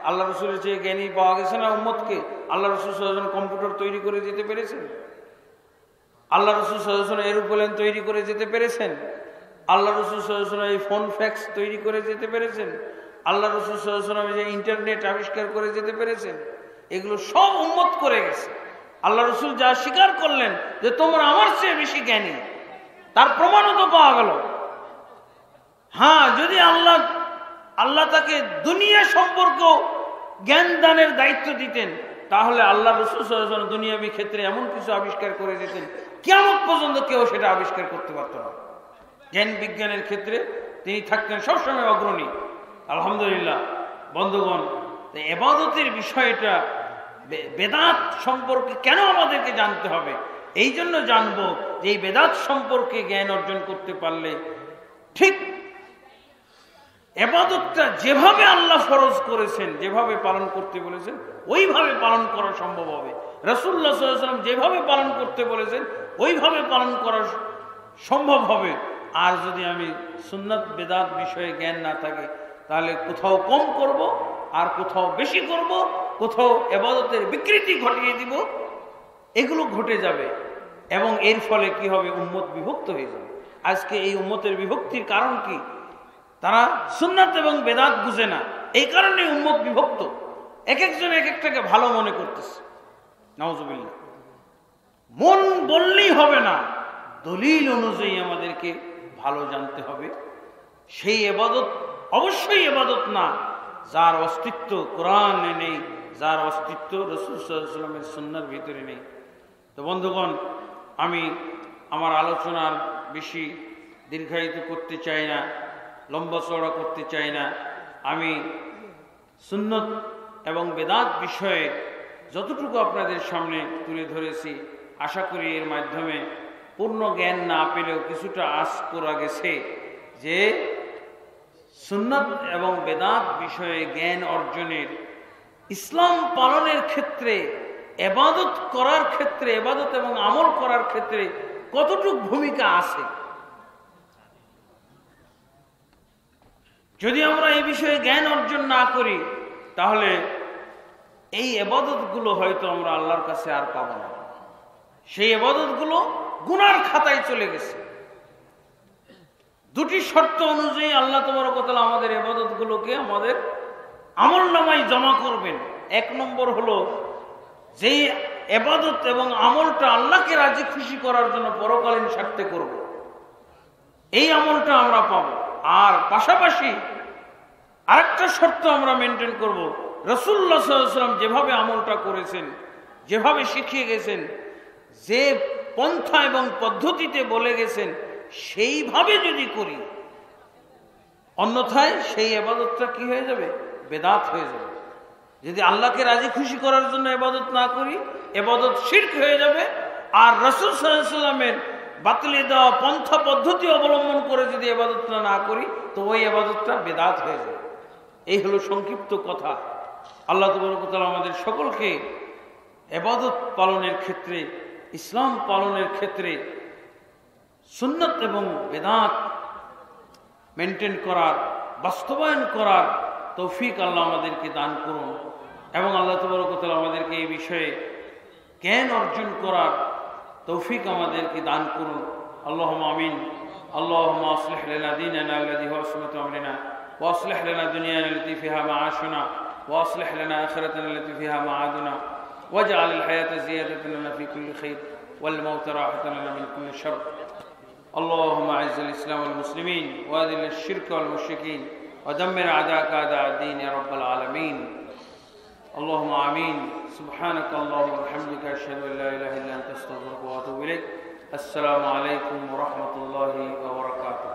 আল্লাহ রাসূলের চেয়ে জ্ঞানী পাওয়া গেছে না উম্মতকে? আল্লাহ রাসূল সাল্লাল্লাহু আলাইহি ওয়াসাল্লাম কম্পিউটার তৈরি করে যেতে পেরেছেন? আল্লাহ রাসূল সাল্লাল্লাহু আলাইহি ওয়াসাল্লাম এরোপ্লেন তৈরি করে যেতে পেরেছেন? আল্লাহ রাসূল সাল্লাল্লাহু আলাইহি ওয়াসাল্লাম এই ফোন ফ্যাক্স তৈরি করে যেতে পেরেছেন, আল্লাহ রাসূল সাল্লাল্লাহু আলাইহি ওয়াসাল্লাম যে ইন্টারনেট আবিষ্কার করে যেতে পেরেছেন, এগুলো সব উম্মত করে গেছে। আল্লাহ রাসূল যা স্বীকার করলেন যে তোমরা আমার চেয়ে বেশি জ্ঞানী, তার প্রমাণও তো পাওয়া গেল। হ্যাঁ, যদি আল্লাহ তাকে দুনিয়া সম্পর্ক জ্ঞান দানের দায়িত্ব দিতেন, তাহলে আল্লাহ রাসূল সাল্লাল্লাহু আলাইহি ওয়াসাল্লাম দুনিয়াবী ক্ষেত্রে এমন কিছু আবিষ্কার করে দিতেন কিয়ামত পর্যন্ত কেউ সেটা আবিষ্কার করতে পারত না। জ্ঞান বিজ্ঞানের ক্ষেত্রে তিনি থাকতেন সবসময় অগ্রণী। আলহামদুলিল্লাহ বন্ধুগণ, ইবাদতের বিষয়টা বেদাত সম্পর্কে কেন আমাদেরকে জানতে হবে? এই জন্য জানবো যে এই বেদাত সম্পর্কে জ্ঞান অর্জন করতে পারলে ঠিক ইবাদতটা যেভাবে আল্লাহ ফরজ করেছেন, যেভাবে পালন করতে বলেছেন, ওইভাবে পালন করা সম্ভব হবে। রাসূলুল্লাহ সাল্লাল্লাহু আলাইহি ওয়াসাল্লাম যেভাবে পালন করতে বলেছেন ওইভাবে পালন করা সম্ভব হবে। আর যদি আমি সুন্নাত বেদাত বিষয়ে জ্ঞান না থাকে, তাহলে কোথাও কম করব আর কোথাও বেশি করব, কোথাও ইবাদতের বিকৃতি ঘটিয়ে দিব, এগুলো ঘটে যাবে এবং এর ফলে কি হবে? উম্মত বিভক্ত হয়ে যাবে। আজকে এই উম্মতের বিভক্তির কারণ কি? তারা সুন্নাত এবং বেদাত বুঝে না, এই কারণে উম্মত বিভক্ত। এক একজন এক একটাকে ভালো মনে করতেছে। নাউজুবিল্লাহ। মন বললেই হবে না, দলিল অনুযায়ী আমাদেরকে ভালো জানতে হবে। সেই ইবাদত অবশ্যই ইবাদত না যার অস্তিত্ব কোরআনে নেই, যার অস্তিত্ব রাসূল সাল্লাল্লাহু আলাইহি ওয়াসাল্লামের সুন্নাহর ভিতরে নেই। তো বন্ধুগণ, আমি আমার আলোচনার বেশি দীর্ঘায়িত করতে চাই না, লম্বা চওড়া করতে চাই না। আমি সুন্নত এবং বেদাত বিষয়ে যতটুকু আপনাদের সামনে তুলে ধরেছি, আশা করি এর মাধ্যমে পূর্ণ জ্ঞান না পেলেও কিছুটা আশ করা গেছে যে সুন্নত এবং বেদাত বিষয়ে জ্ঞান অর্জনের, ইসলাম পালনের ক্ষেত্রে, ইবাদত করার ক্ষেত্রে, ইবাদত এবং আমল করার ক্ষেত্রে কতটুকু ভূমিকা আছে। যদি আমরা এই বিষয়ে জ্ঞান অর্জন না করি, তাহলে এই ইবাদতগুলো হয়তো আমরা আল্লাহর কাছে আর পাব না। সেই ইবাদতগুলো গুনার খাতায় চলে গেছে। দুটি শর্ত অনুযায়ী আল্লাহ তাবারক ওয়া তাআলা আমাদের ইবাদতগুলোকে আমাদের আমলনামায় জমা করবেন। এক নম্বর হলো, যেই ইবাদত এবং আমলটা আল্লাহকে রাজি খুশি করার জন্য পরকালীন স্বার্থে করব, এই আমলটা আমরা পাব। আর পাশাপাশি আরেকটা শর্ত আমরা মেনটেন করব, রাসূলুল্লাহ সাল্লাল্লাহু আলাইহি ওয়াসাল্লাম যেভাবে আমলটা করেছেন, যেভাবে শিখিয়ে গেছেন, যে পন্থা এবং পদ্ধতিতে বলে গেছেন, সেইভাবে যদি করি, অন্যথায় সেই ইবাদতটা কি হয়ে যাবে? বেদাত হয়ে যাবে। যদি আল্লাহকে রাজি খুশি করার জন্য ইবাদত না করি, ইবাদত শিরক হয়ে যাবে। আর রাসূল সাল্লাল্লাহু আলাইহি ওয়াসাল্লামের বাতিলে দেওয়া পন্থা পদ্ধতি অবলম্বন করে যদি ইবাদতটা না করি, তো ওই ইবাদতটা বেদাত হয়ে যাবে। এই হলো সংক্ষিপ্ত কথা। আল্লাহ তাবারক ওয়া তাআলা আমাদের সকলকে ইবাদত পালনের ক্ষেত্রে, ইসলাম পালনের ক্ষেত্রে সুন্নাত এবং বেদাত মেনটেন করার, বাস্তবায়ন করার তৌফিক আল্লাহ আমাদেরকে দান করুন এবং আল্লাহ তাবারক ওয়া তাআলা আমাদেরকে এই বিষয়ে জ্ঞান অর্জন করার তৌফিক আমাদেরকে দান করুন। আল্লাহুম্মা আমিন। আল্লাহুম্মা আসলিহ লানা দীনানা আল্লাযী হুয়া ইসমাতু আমরিনা ওয়া আসলিহ লানা দুনিয়ানা আল্লাতী ফিহা মাআশুনা ওয়া আসলিহ লানা আখিরাতানা আল্লাতী ফিহা মাআদুনা ওয়াজআল হায়াতা জিয়াদাতান লানা ফী কুল্লি খাইর ওয়াল মাউতা রাহাতান লানা মিন কুল্লি শারর। اللهم اعز الاسلام والمسلمين واذل الشرك والمشركين ودمر اعداءك اعداء الدين يا رب العالمين. اللهم امين. سبحانك اللهم وبحمدك اشهد ان لا اله الا انت استغفرك واتوب اليك. السلام عليكم ورحمه الله وبركاته.